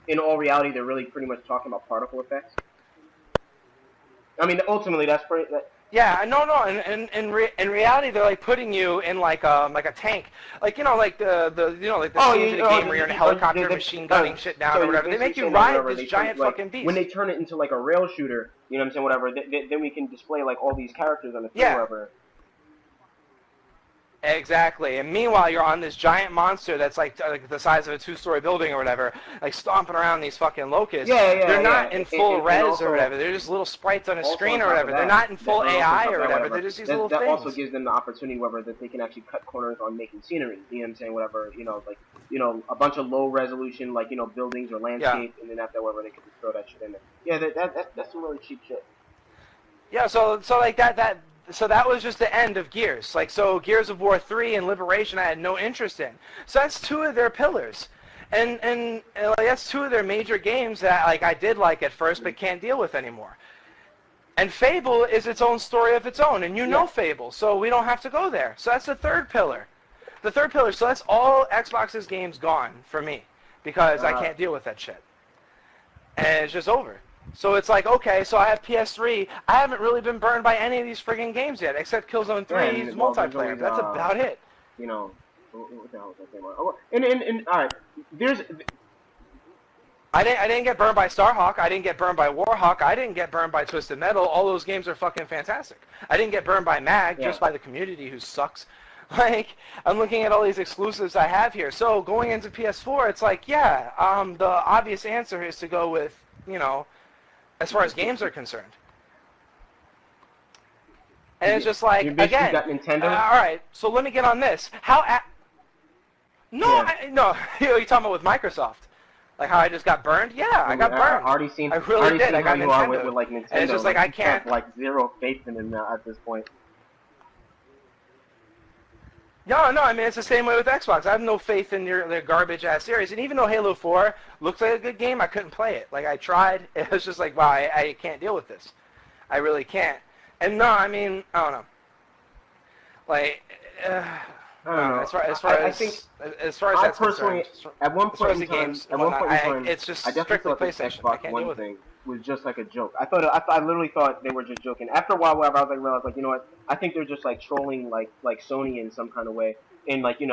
Speaker 1: in all reality, they're really pretty much talking about particle effects. I mean, ultimately, that's pretty.
Speaker 2: Yeah, no. In reality, they're like putting you in like a tank, like the scenes of the game where you're in a helicopter, machine gunning shit down or whatever. They make you ride this giant fucking beast.
Speaker 1: When they turn it into like a rail shooter, you know what I'm saying? Whatever. Then we can display like all these characters on the screen, whatever.
Speaker 2: Exactly. And meanwhile, you're on this giant monster that's like the size of a 2-story building or whatever, like stomping around these fucking locusts. They're not in full res also, or whatever. They're just little sprites on a screen or whatever. They're not in full AI or whatever. They're just these little things.
Speaker 1: That also gives them the opportunity, whatever, that they can actually cut corners on making scenery. You know what I'm saying? Whatever, a bunch of low resolution, like, buildings or landscape, and then after, whatever, they can just throw that shit in there. Yeah, that's some really cheap shit. Yeah, so like that. So that was just the end of Gears. Like, so Gears of War 3 and Liberation I had no interest in. So that's two of their pillars. And like, that's two of their major games that like I did like at first but can't deal with anymore. And Fable is its own story of its own, and you know Fable, so we don't have to go there. So that's the third pillar. The third pillar, so that's all Xbox's games gone for me because I can't deal with that shit. And it's just over. So it's like, okay, so I have PS3. I haven't really been burned by any of these friggin' games yet, except Killzone 3's multiplayer. That's about it. What the hell was that game? Oh, and all right,
Speaker 2: I didn't get burned by Starhawk. I didn't get burned by Warhawk. I didn't get burned by Twisted Metal. All those games are fucking fantastic. I didn't get burned by MAG, just by the community who sucks. Like, I'm looking at all these exclusives I have here. So going into PS4, it's like, the obvious answer is to go with, as far as games are concerned. And it's just like, again,
Speaker 1: got Nintendo?
Speaker 2: All right, so let me get on this. No, you're talking about with Microsoft. Like how I just got burned? Yeah, I got burned. I really did. I got Nintendo.
Speaker 1: With, like, Nintendo.
Speaker 2: And it's just like I can't.
Speaker 1: Have, like, zero faith in them now at this point.
Speaker 2: No, I mean, it's the same way with Xbox. I have no faith in their garbage-ass series. And even though Halo 4 looks like a good game, I couldn't play it. Like, I tried. It was just like, wow, I can't deal with this. I really can't. And no, I mean, I don't know. Like,
Speaker 1: I don't know.
Speaker 2: As far as that's concerned,
Speaker 1: at one point in time,
Speaker 2: it's just
Speaker 1: I definitely
Speaker 2: strictly
Speaker 1: thought
Speaker 2: PlayStation. I can't deal with it.
Speaker 1: Was just like a joke. I literally thought they were just joking. After a while, whatever, I realized, like, you know what? I think they're just like trolling, like Sony in some kind of way. And like, we're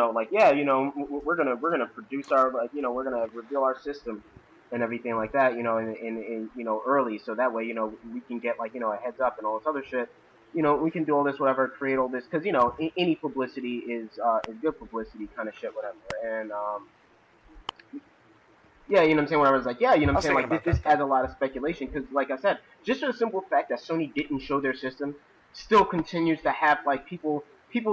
Speaker 1: gonna produce our, like, we're gonna reveal our system and everything like that, in early, so that way, we can get, like, a heads up and all this other shit. We can do all this, whatever, create all this, because any publicity is good publicity, kind of shit, whatever. And yeah, you know what I'm saying? When I was like, yeah, you know what I'm saying? Like, this adds a lot of speculation, because, like I said, just for the simple fact that Sony didn't show their system, still continues to have, like, people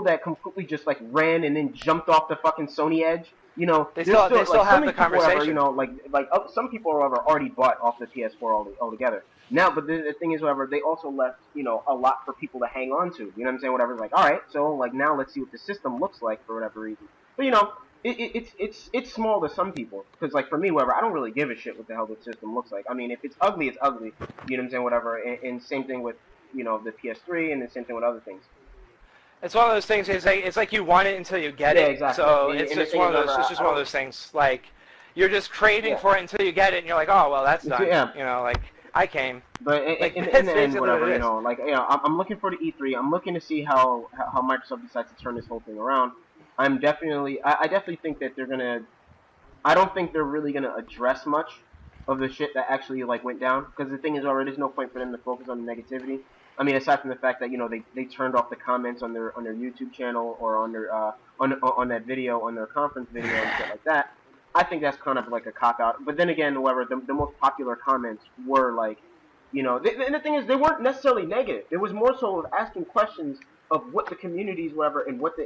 Speaker 1: that completely just, like, ran and then jumped off the fucking Sony edge. They still like, have the conversation. Whatever, some people are already bought off the PS4 altogether. Now, but the thing is, whatever, they also left, a lot for people to hang on to. You know what I'm saying? Whatever, like, all right, so, like, now let's see what the system looks like for whatever reason. But, it's small to some people, because, like, for me, whatever, I don't really give a shit what the hell the system looks like. I mean, if it's ugly, it's ugly. You know what I'm saying? Whatever. And same thing with, the PS3, and the same thing with other things.
Speaker 2: It's one of those things. It's like you want it until you get it.
Speaker 1: Exactly.
Speaker 2: So it's just one of those. It's just one of those things. Like, you're just craving for it until you get it, and you're like, oh well, that's done. Yeah. Like, I came.
Speaker 1: But in the end, whatever, I'm looking for the E3. I'm looking to see how Microsoft decides to turn this whole thing around. I definitely think that they're gonna. I don't think they're really gonna address much of the shit that actually like went down. Because the thing is, already there's no point for them to focus on the negativity. I mean, aside from the fact that they turned off the comments on their YouTube channel or on their on that video on their conference video and shit like that. I think that's kind of like a cop out. But then again, however, the most popular comments were like, and the thing is, they weren't necessarily negative. It was more so of asking questions of what the communities, whatever, and what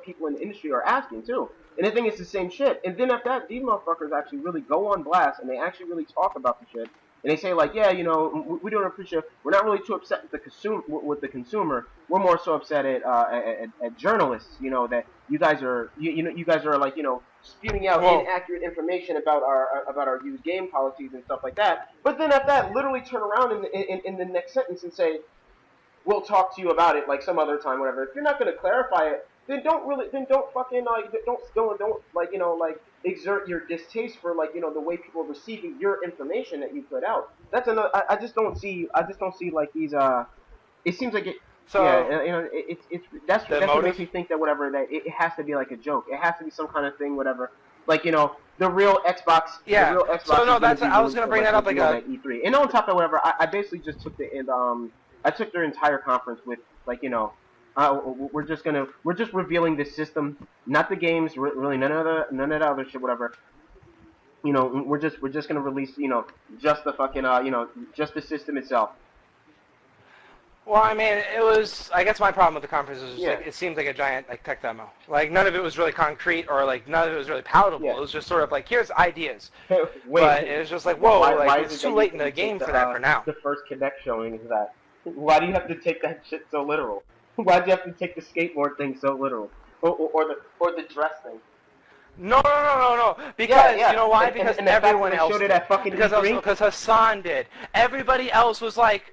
Speaker 1: people in the industry are asking too. And the thing is the same shit. And then after that, these motherfuckers actually really go on blast and they actually really talk about the shit. And they say like, yeah, we don't appreciate. We're not really too upset with the consumer. We're more so upset at journalists. That you guys are you guys are like spewing out inaccurate information about our used game policies and stuff like that. But then after that, literally turn around in the next sentence and say, we'll talk to you about it like some other time, whatever. If you're not going to clarify it, then don't fucking don't exert your distaste for the way people are receiving your information that you put out. That's another. I just don't see like these. It seems like it. So yeah, it's that's what makes me think that whatever that it has to be like a joke. It has to be some kind of thing, whatever. Like the real Xbox.
Speaker 2: Yeah.
Speaker 1: The real Xbox.
Speaker 2: So no, that's I was gonna bring that up like
Speaker 1: at E3. And on top of whatever, I basically just took I took their entire conference with we're just revealing the system, not the games, really none of the other shit, whatever. We're just gonna release just the fucking just the system itself.
Speaker 2: Well, I mean, I guess my problem with the conference is it seems like a giant tech demo. Like none of it was really concrete or none of it was really palatable. Yeah. It was just sort of like here's ideas. But it was just like whoa, why it's too late in the game for that for now.
Speaker 1: The first Connect showing is that. Why do you have to take that shit so literal? Why do you have to take the skateboard thing so literal, or the dress thing?
Speaker 2: No. Because you know why? Because everyone else did. Because Hassan did. Everybody else was like,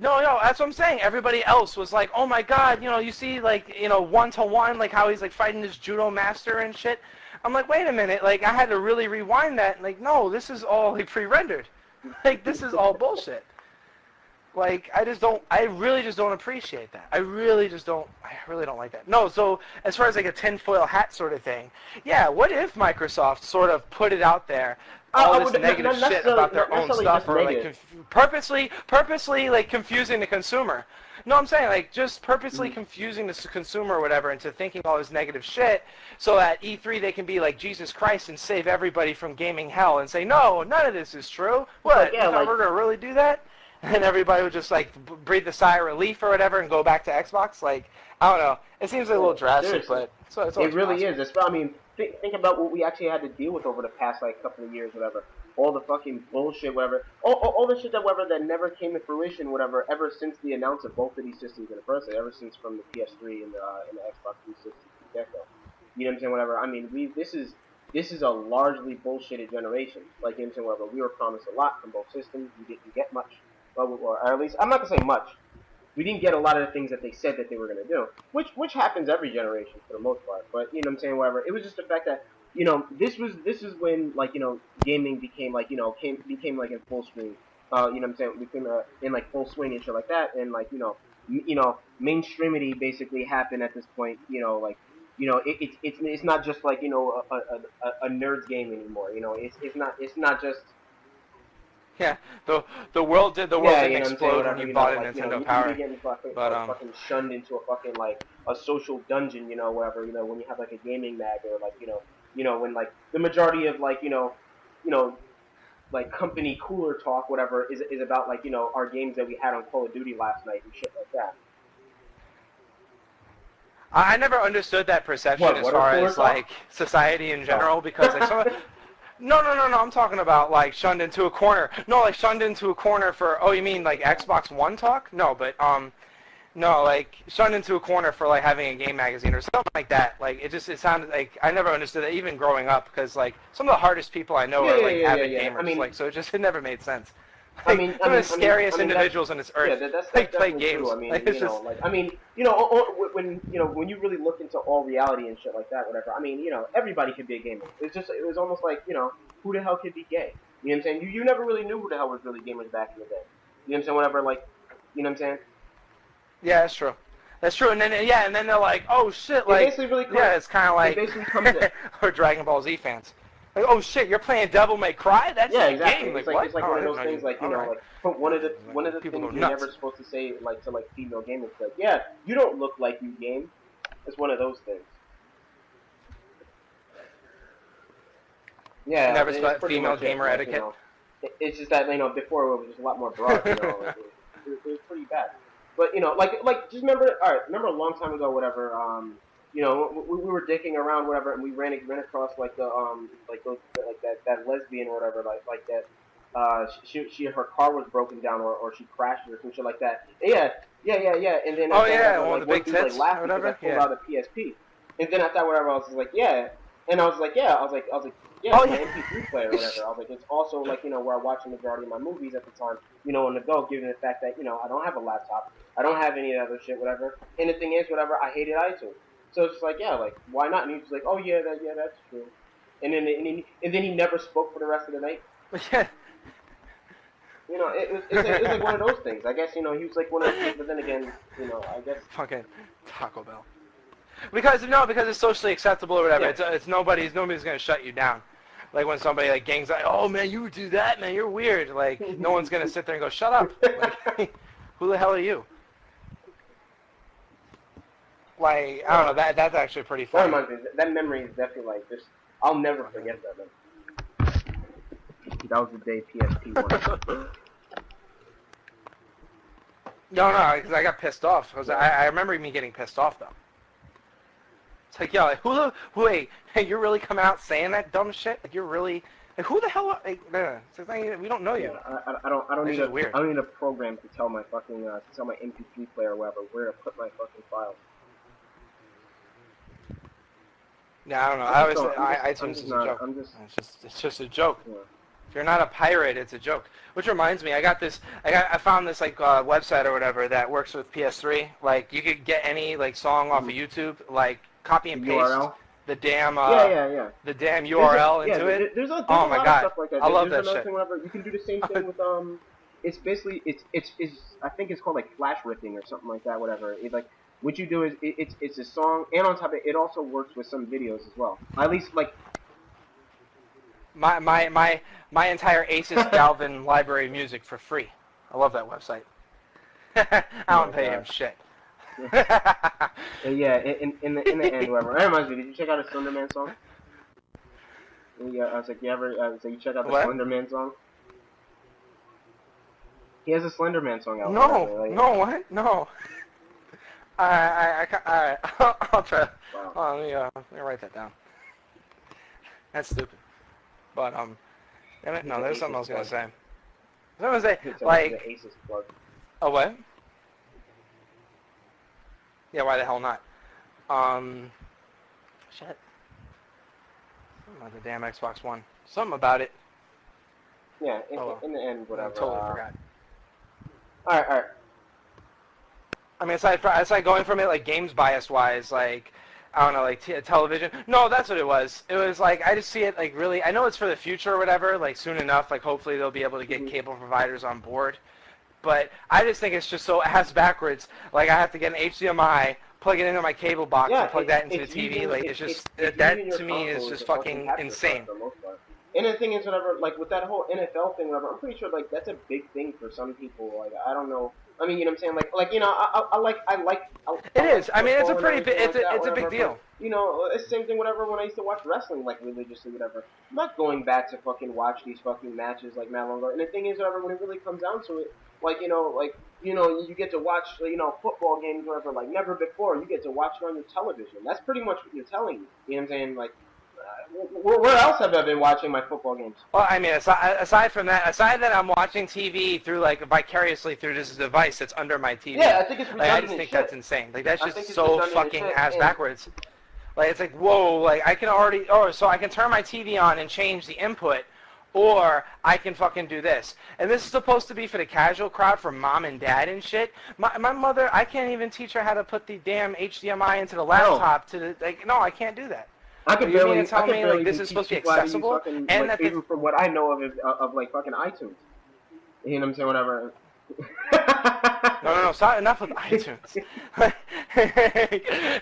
Speaker 2: no. That's what I'm saying. Everybody else was like, oh my god, you see 1-to-1, like how he's fighting his judo master and shit. I'm like, wait a minute, I had to really rewind that. No, this is all pre-rendered. This is all bullshit. I really just don't appreciate that. I really don't like that. No, so as far as a tinfoil hat sort of thing, yeah, what if Microsoft sort of put it out there, all this negative shit about their own stuff, or purposely confusing the consumer? No, I'm saying just purposely confusing the consumer or whatever into thinking all this negative shit, so at E3 they can be like Jesus Christ and save everybody from gaming hell and say, no, none of this is true. What? We're gonna really do that? And everybody would just breathe a sigh of relief or whatever and go back to Xbox. I don't know. It seems a little drastic, but it's
Speaker 1: it really is. I mean, think about what we actually had to deal with over the past couple of years, whatever. All the fucking bullshit, whatever. All the shit that never came to fruition, whatever. Ever since the announcement of both of these systems in the first place, ever since from the PS3 and the Xbox 360 get-go. You know what I'm saying? Whatever. I mean, this is a largely bullshitted generation. You know what I'm saying? Whatever. We were promised a lot from both systems. We didn't get much. Or at least, I'm not going to say much. We didn't get a lot of the things that they said that they were going to do, which happens every generation for the most part. But, you know what I'm saying, whatever. It was just the fact that, this is when, gaming became, became in full swing. You know what I'm saying? Became in, full swing and shit like that. And, mainstreamity basically happened at this point, it's not just, a nerd's game anymore. It's not just...
Speaker 2: Yeah, the world didn't explode when you bought a Nintendo Power.
Speaker 1: Fucking shunned into a fucking a social dungeon, whatever. When you have a gaming mag or when the majority of company cooler talk, whatever, is about our games that we had on Call of Duty last night and shit like that.
Speaker 2: I never understood that perception as far as society in general because No, I'm talking about, shunned into a corner. No, shunned into a corner for, you mean, Xbox One talk? No, but, shunned into a corner for, having a game magazine or something like that. It sounded I never understood that even growing up, because, some of the hardest people I know are, avid gamers. I mean, so it never made sense. Some of the scariest individuals on this earth play games.
Speaker 1: True. I mean, when you really look into all reality and shit like that, whatever. I mean, everybody could be a gamer. It was almost who the hell could be gay? You know what I'm saying? You never really knew who the hell was really gamers back in the day. You know what I'm saying? Whatever, you know what I'm saying?
Speaker 2: Yeah, that's true. That's true. And then they're like, oh shit,
Speaker 1: basically really
Speaker 2: yeah, it's kind of
Speaker 1: basically comes in.
Speaker 2: or Dragon Ball Z fans. Like, oh shit, you're playing Devil May Cry? That's
Speaker 1: Yeah,
Speaker 2: a
Speaker 1: exactly.
Speaker 2: game.
Speaker 1: It's
Speaker 2: Like, what?
Speaker 1: it's like
Speaker 2: Oh,
Speaker 1: one
Speaker 2: I
Speaker 1: of
Speaker 2: didn't
Speaker 1: those
Speaker 2: know
Speaker 1: things,
Speaker 2: you.
Speaker 1: like, you
Speaker 2: All
Speaker 1: know,
Speaker 2: right.
Speaker 1: like one of the
Speaker 2: People
Speaker 1: things
Speaker 2: go
Speaker 1: you're
Speaker 2: nuts.
Speaker 1: never supposed to say, like, to, like, female gamers, like, yeah, you don't look like you game. It's one of those things. Yeah,
Speaker 2: Never
Speaker 1: it's
Speaker 2: spent
Speaker 1: pretty
Speaker 2: female
Speaker 1: much it.
Speaker 2: gamer
Speaker 1: Like,
Speaker 2: etiquette.
Speaker 1: you know, it's just that, you know, before it was just a lot more broad, you know, like, it was pretty bad. But, you know, like just remember, all right, remember a long time ago, whatever, you know, we were dicking around, whatever, and we ran across, like, like those, like that lesbian or whatever, like that, her car was broken down, or she crashed or some shit like that. Yeah, and then
Speaker 2: Oh
Speaker 1: after
Speaker 2: yeah,
Speaker 1: whatever,
Speaker 2: one
Speaker 1: like,
Speaker 2: of the
Speaker 1: one
Speaker 2: big
Speaker 1: dude, like,
Speaker 2: tits
Speaker 1: laughed
Speaker 2: or
Speaker 1: because I
Speaker 2: whatever.
Speaker 1: pulled
Speaker 2: Yeah.
Speaker 1: out a PSP. And then after whatever, I was just like, yeah. And I was like, yeah, yeah,
Speaker 2: Oh
Speaker 1: it's my
Speaker 2: yeah.
Speaker 1: MP3 player or whatever. I was like, it's also, like, you know, where I watch the majority of my movies at the time, you know, on the go, given the fact that, you know, I don't have a laptop, I don't have any other shit, whatever. And the thing is, whatever, I hated iTunes. So it's just like, yeah, like, why not? And he was like, oh yeah, that's true. And then he never spoke for the rest of the night.
Speaker 2: Yeah.
Speaker 1: You know, it was like one of those things. I guess, you know, he was like one of those things, but then again, you know, I guess.
Speaker 2: Fucking Taco Bell. Because it's socially acceptable or whatever.
Speaker 1: Yeah.
Speaker 2: It's nobody's gonna shut you down. Like when somebody like gangs like, oh man, you do that, man, you're weird. Like no one's gonna sit there and go, shut up. Like, who the hell are you? Like I don't know. That's actually pretty funny.
Speaker 1: That memory is definitely like just. I'll never forget that. Man. That was the day PSP won.
Speaker 2: No, because I got pissed off. Cause I remember me getting pissed off though. It's like, yo, like, wait, you're really coming out saying that dumb shit? Like, you're really, like, who the hell, like, it's like, we don't know you.
Speaker 1: Yeah, I don't need a program to tell my fucking, to tell my MP3 player or whatever where to put my fucking files.
Speaker 2: Yeah, I don't know. I always say iTunes is a joke. It's just a joke.
Speaker 1: Yeah.
Speaker 2: If you're not a pirate, it's a joke. Which reminds me, I found this like website or whatever that works with PS3. Like you could get any like song off of YouTube, like copy and paste
Speaker 1: URL?
Speaker 2: the damn the damn URL into it.
Speaker 1: There's a
Speaker 2: oh my
Speaker 1: lot
Speaker 2: god,
Speaker 1: of stuff like that.
Speaker 2: I love that
Speaker 1: another
Speaker 2: shit.
Speaker 1: Thing, whatever. You can do the same thing with It's basically it's I think it's called like flash ripping or something like that. Whatever. Like what you do is it's a song, and on top of it, it also works with some videos as well. At least like.
Speaker 2: My entire Aces Galvin library of music for free. I love that website. I don't pay him shit.
Speaker 1: Yeah, in the end, whatever. That reminds me. Did you check out a Slender Man song? Yeah, I was like, you check out the Slender Man song? He has a Slender Man song out.
Speaker 2: No, what? No. I'll try.
Speaker 1: Wow.
Speaker 2: Let me write that down. That's stupid. But damn it, no, there's something I was gonna say. I was gonna say like a what? Yeah, why the hell not? Shit. Something about the damn Xbox One. Something about it.
Speaker 1: Yeah, in the end, whatever.
Speaker 2: I totally forgot.
Speaker 1: All right.
Speaker 2: I mean, aside going from it like games bias wise, like. I don't know, like television. No, that's what it was. It was like, I just see it like really, I know it's for the future or whatever, like soon enough, like hopefully they'll be able to get cable providers on board. But I just think it's just so ass backwards. Like I have to get an HDMI, plug it into my cable box, and plug that into the TV. Like it's just, that to me is just fucking insane.
Speaker 1: And the thing is, whatever, like with that whole NFL thing, whatever, I'm pretty sure like that's a big thing for some people. Like I don't know. I mean, you know what I'm saying? Like you know, I like.
Speaker 2: It is. I mean, it's a pretty big. It's a big deal.
Speaker 1: But, you know, it's the same thing. Whatever. When I used to watch wrestling, like religiously, whatever. I'm not going back to fucking watch these fucking matches like mad long ago. And the thing is, whatever. When it really comes down to it, you get to watch, football games, whatever. Like never before, you get to watch it on your television. That's pretty much what you're telling me. You know what I'm saying? Like. Where else have I been watching my football games?
Speaker 2: Well, I mean, aside from that, I'm watching TV through vicariously through this device that's under my TV.
Speaker 1: Yeah, I think it's redundant.
Speaker 2: I just think that's insane. Like that's just so fucking ass backwards. Like it's like whoa, like I can already so I can turn my TV on and change the input, or I can fucking do this. And this is supposed to be for the casual crowd, for mom and dad and shit. My mother, I can't even teach her how to put the damn HDMI into the laptop no, I can't do that.
Speaker 1: I could barely
Speaker 2: tell me like this is supposed to be accessible,
Speaker 1: fucking,
Speaker 2: and that
Speaker 1: even from what I know of like fucking iTunes. You know what I'm saying? Whatever.
Speaker 2: No. Stop, enough with iTunes.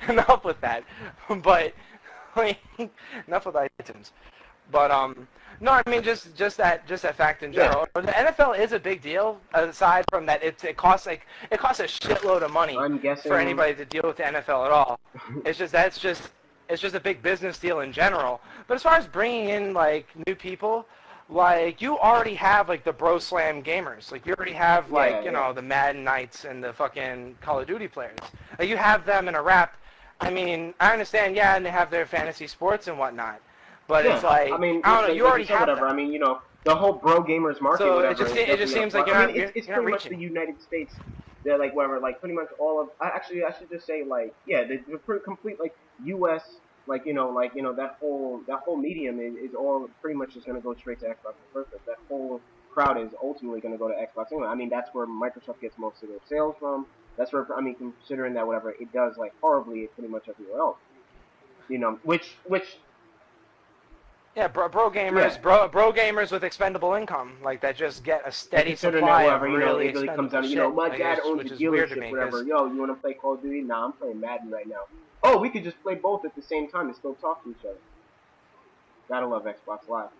Speaker 2: Enough with that. But enough with iTunes. But no, I mean just that fact in general. Yeah. The NFL is a big deal. Aside from that, it costs a shitload of money for anybody to deal with the NFL at all. It's just a big business deal in general. But as far as bringing in like new people, like you already have like the Bro Slam gamers. Like you already have like you know the Madden Knights and the fucking Call of Duty players. Like you have them in a rap. I mean, I understand, and they have their fantasy sports and whatnot. But it's like, I don't know, you already have
Speaker 1: whatever.
Speaker 2: Them.
Speaker 1: I mean, you know, the whole bro gamers market. So whatever,
Speaker 2: it just seems like you're
Speaker 1: it's pretty much the United States. They're like whatever, like pretty much all of. Actually, I should just say like the complete like U.S. like that whole medium is all pretty much just gonna go straight to Xbox first. That whole crowd is ultimately gonna go to Xbox anyway. I mean, that's where Microsoft gets most of their sales from. That's where considering that whatever it does like horribly pretty much everywhere else. You know, which.
Speaker 2: Yeah, bro gamers with expendable income, like that just get a steady supply of really expensive
Speaker 1: comes down,
Speaker 2: shit,
Speaker 1: my dad owns a dealership, whatever. Yo, you want to play Call of Duty? Nah, I'm playing Madden right now. Oh, we could just play both at the same time and still talk to each other. Gotta love Xbox Live.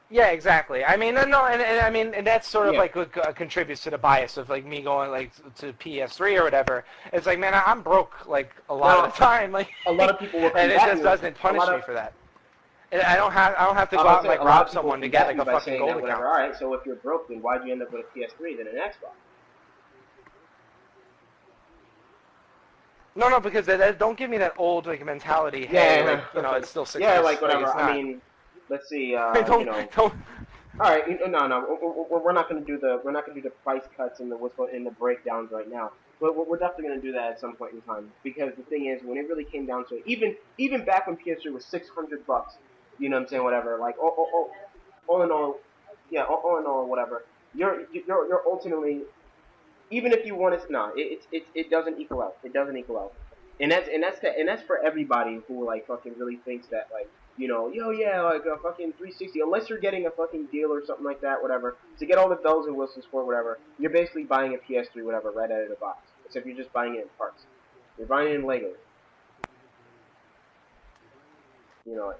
Speaker 2: Yeah, exactly. I mean, and that's sort of like what contributes to the bias of like me going like to PS3 or whatever. It's like, man, I'm broke like a lot of the time, like
Speaker 1: a lot of people will
Speaker 2: and it just doesn't punish me for that. I don't have to go out and like rob someone to get like a fucking gold account.
Speaker 1: All right, so if you're broke, then why'd you end up with a PS3 than an Xbox?
Speaker 2: No, because don't give me that old like mentality. Hey, like, you know, it's still 6
Speaker 1: Yeah, like whatever. I mean, let's see.
Speaker 2: Don't.
Speaker 1: All right, no. We're not going to do the price cuts and the breakdowns right now. But we're definitely going to do that at some point in time because the thing is, when it really came down to it, even back when PS3 was $600. You know what I'm saying? Whatever. Like, all in all, whatever. You're ultimately, even if you want to, it doesn't equal out. It doesn't equal out. And that's for everybody who like fucking really thinks that like, you know, like a fucking 360. Unless you're getting a fucking deal or something like that, whatever, to get all the bells and whistles for whatever, you're basically buying a PS3, whatever, right out of the box. Except you're just buying it in parts. You're buying it in Legos. You know.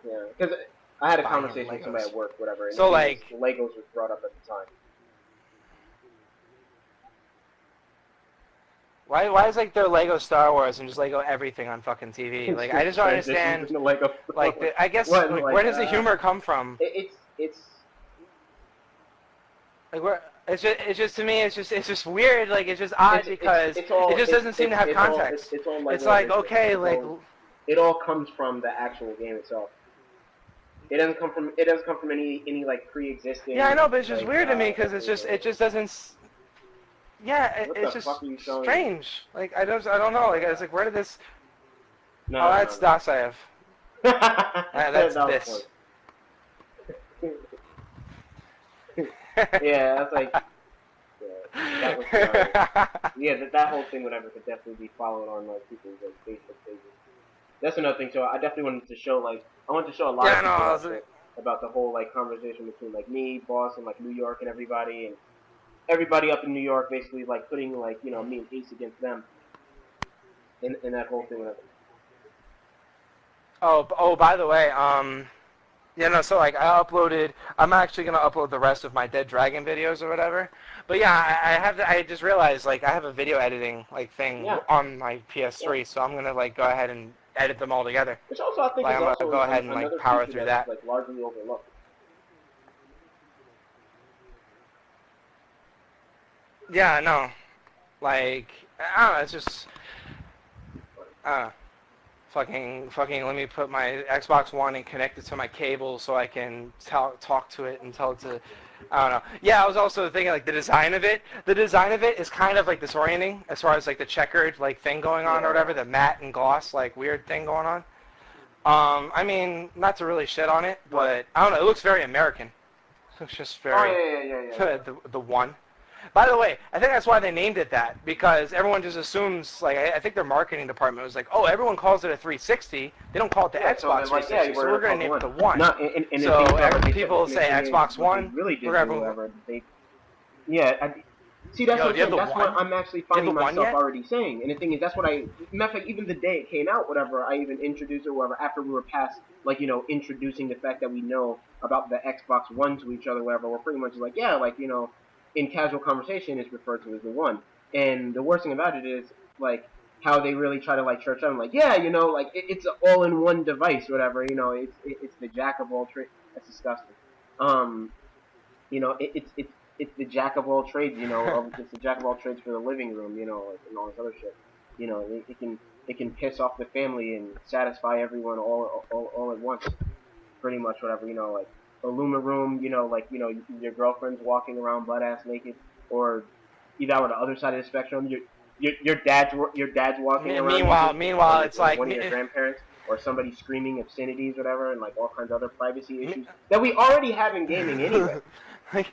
Speaker 1: Yeah, because I had a conversation with somebody at work, whatever, and
Speaker 2: so like
Speaker 1: Legos was brought up at the time.
Speaker 2: Why is like their Lego Star Wars and just Lego everything on fucking TV? Like I just don't understand. Like I guess where does the humor come from?
Speaker 1: It's
Speaker 2: like where it's just to me it's just weird. Like it's just odd because it just doesn't seem to have context. It's like okay, like
Speaker 1: it all comes from the actual game itself. It doesn't come from any like pre-existing.
Speaker 2: Yeah, I know, but it's just weird to me because it just doesn't. Yeah, it's just strange. Like I don't know. Like it's like where did this?
Speaker 1: No,
Speaker 2: that's Dasaev. That's this.
Speaker 1: Yeah, that's like. Yeah, that was, that whole thing, whatever, could definitely be followed on like people's like Facebook pages. That's another thing. So I definitely wanted to show a lot of people about the whole like conversation between like me, boss, and like New York and everybody up in New York, basically like putting like me and Ace against them, in that whole thing. Whatever.
Speaker 2: Oh, by the way, so like I'm actually gonna upload the rest of my Dead Dragon videos or whatever. But yeah, I just realized like I have a video editing like thing on my PS3, so I'm gonna like go ahead and edit them all together.
Speaker 1: Which also I think
Speaker 2: like,
Speaker 1: is
Speaker 2: I'm
Speaker 1: also
Speaker 2: gonna go ahead and like power through that.
Speaker 1: Like largely overlooked.
Speaker 2: Yeah, no. Like, I don't know, it's just, fucking, let me put my Xbox One and connect it to my cable so I can talk to it and tell it to, I don't know. Yeah, I was also thinking, like, the design of it is kind of, like, disorienting as far as, like, the checkered, like, thing going on or whatever, the matte and gloss, like, weird thing going on. I mean, not to really shit on it, but, I don't know, it looks very American. It looks just very, the one. By the way, I think that's why they named it that, because everyone just assumes, like, I think their marketing department was like, oh, everyone calls it a 360, they don't call it the Xbox 360, so we're going to name it the One.
Speaker 1: No,
Speaker 2: so people say Xbox One,
Speaker 1: really
Speaker 2: we're everyone.
Speaker 1: See, that's
Speaker 2: Yo,
Speaker 1: what I'm
Speaker 2: do you have
Speaker 1: saying.
Speaker 2: the
Speaker 1: That's
Speaker 2: one?
Speaker 1: what I'm actually
Speaker 2: Do you have
Speaker 1: finding
Speaker 2: the one
Speaker 1: myself
Speaker 2: yet?
Speaker 1: already saying. And the thing is, that's what matter of fact, even the day it came out, whatever, I even introduced it, whatever, after we were past, like, introducing the fact that we know about the Xbox One to each other, whatever, we're pretty much like, yeah, like, in casual conversation, it's referred to as the One. And the worst thing about it is, like, how they really try to, like, church out. I'm like, yeah, like, it's an all-in-one device, whatever, it's the jack of all trades. That's disgusting. Um, it's the jack of all trades, it's the jack of all trades for the living room, like, and all this other shit. It can piss off the family and satisfy everyone all at once, pretty much, whatever, like a Luma room, like, your girlfriend's walking around butt ass naked, or either on the other side of the spectrum, your dad's walking around
Speaker 2: Meanwhile,
Speaker 1: naked,
Speaker 2: it's
Speaker 1: or
Speaker 2: like
Speaker 1: one of your grandparents, or somebody screaming obscenities, whatever, and like all kinds of other privacy issues that we already have in gaming anyway.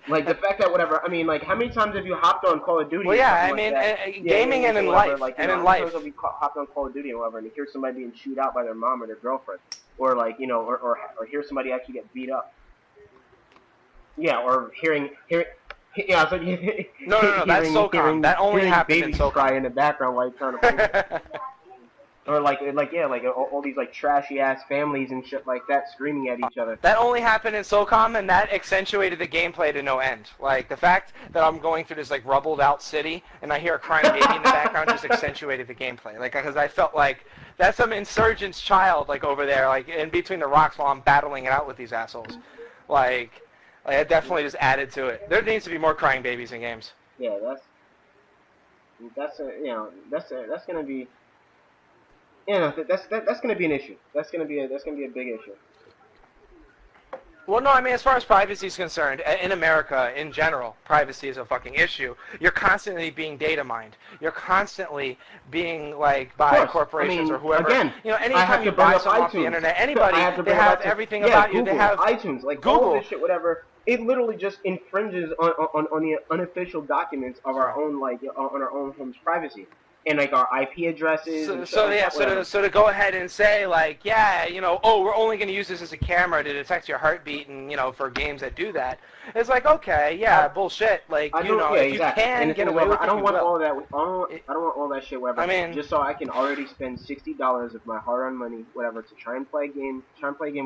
Speaker 1: Like the fact that whatever, I mean, like how many times have you hopped on Call of Duty?
Speaker 2: Well,
Speaker 1: or
Speaker 2: yeah,
Speaker 1: something
Speaker 2: I mean,
Speaker 1: like that?
Speaker 2: gaming and in
Speaker 1: whatever,
Speaker 2: life,
Speaker 1: like,
Speaker 2: and in
Speaker 1: how many
Speaker 2: life.
Speaker 1: times have you hopped on Call of Duty or whatever, and you hear somebody being chewed out by their mom or their girlfriend, or like, or hear somebody actually get beat up. Yeah, or hearing. Yeah, so
Speaker 2: No, that's SOCOM. That only happened in
Speaker 1: babies
Speaker 2: SOCOM.
Speaker 1: cry in the background while you're trying to play. Or like all these like trashy ass families and shit like that screaming at each other.
Speaker 2: That only happened in SOCOM, and that accentuated the gameplay to no end. Like the fact that I'm going through this like rubbled out city and I hear a crying baby in the background just accentuated the gameplay. Like because I felt like that's some insurgent's child like over there, like in between the rocks while I'm battling it out with these assholes. Like it definitely just added to it. There needs to be more crying babies in games.
Speaker 1: Yeah, that's gonna be. Yeah, that's gonna be an issue. That's gonna be a big issue.
Speaker 2: Well, no, I mean, as far as privacy is concerned, in America, in general, privacy is a fucking issue. You're constantly being data mined. You're constantly being, like, by corporations or whoever.
Speaker 1: Again,
Speaker 2: anytime you buy something off the internet, anybody, they have everything about
Speaker 1: Google,
Speaker 2: you. They have
Speaker 1: iTunes, like,
Speaker 2: Google.
Speaker 1: all this shit, whatever. It literally just infringes on the unofficial documents of our own, like, on our own home's privacy. And like our IP addresses. So
Speaker 2: to go ahead and say like, yeah, we're only going to use this as a camera to detect your heartbeat, and for games that do that, it's like, okay, yeah, bullshit. Like if you can get away with it,
Speaker 1: I don't want all that. I don't want all that shit. Whatever.
Speaker 2: I mean,
Speaker 1: just so I can already spend $60 of my hard-earned money, whatever, to try and play a game,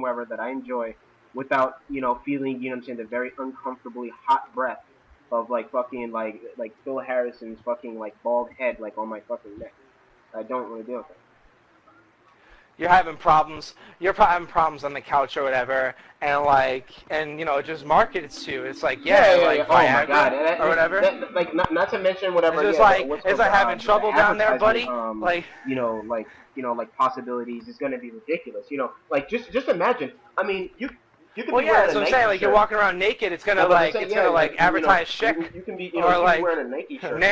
Speaker 1: whatever that I enjoy, without feeling the very uncomfortably hot breath of like fucking like Phil Harrison's fucking like bald head like on my fucking neck. I don't want to deal with it.
Speaker 2: You're having problems. You're having problems on the couch or whatever, and just market it to you. It's like
Speaker 1: oh my god,
Speaker 2: or whatever.
Speaker 1: Like not to mention whatever.
Speaker 2: It's like having trouble down there, buddy.
Speaker 1: Like possibilities is going to be ridiculous. Like just imagine. I mean you.
Speaker 2: Well, yeah, that's what I'm saying. Like you're walking around naked, it's gonna advertise chic.
Speaker 1: You can be wearing a Nike shirt.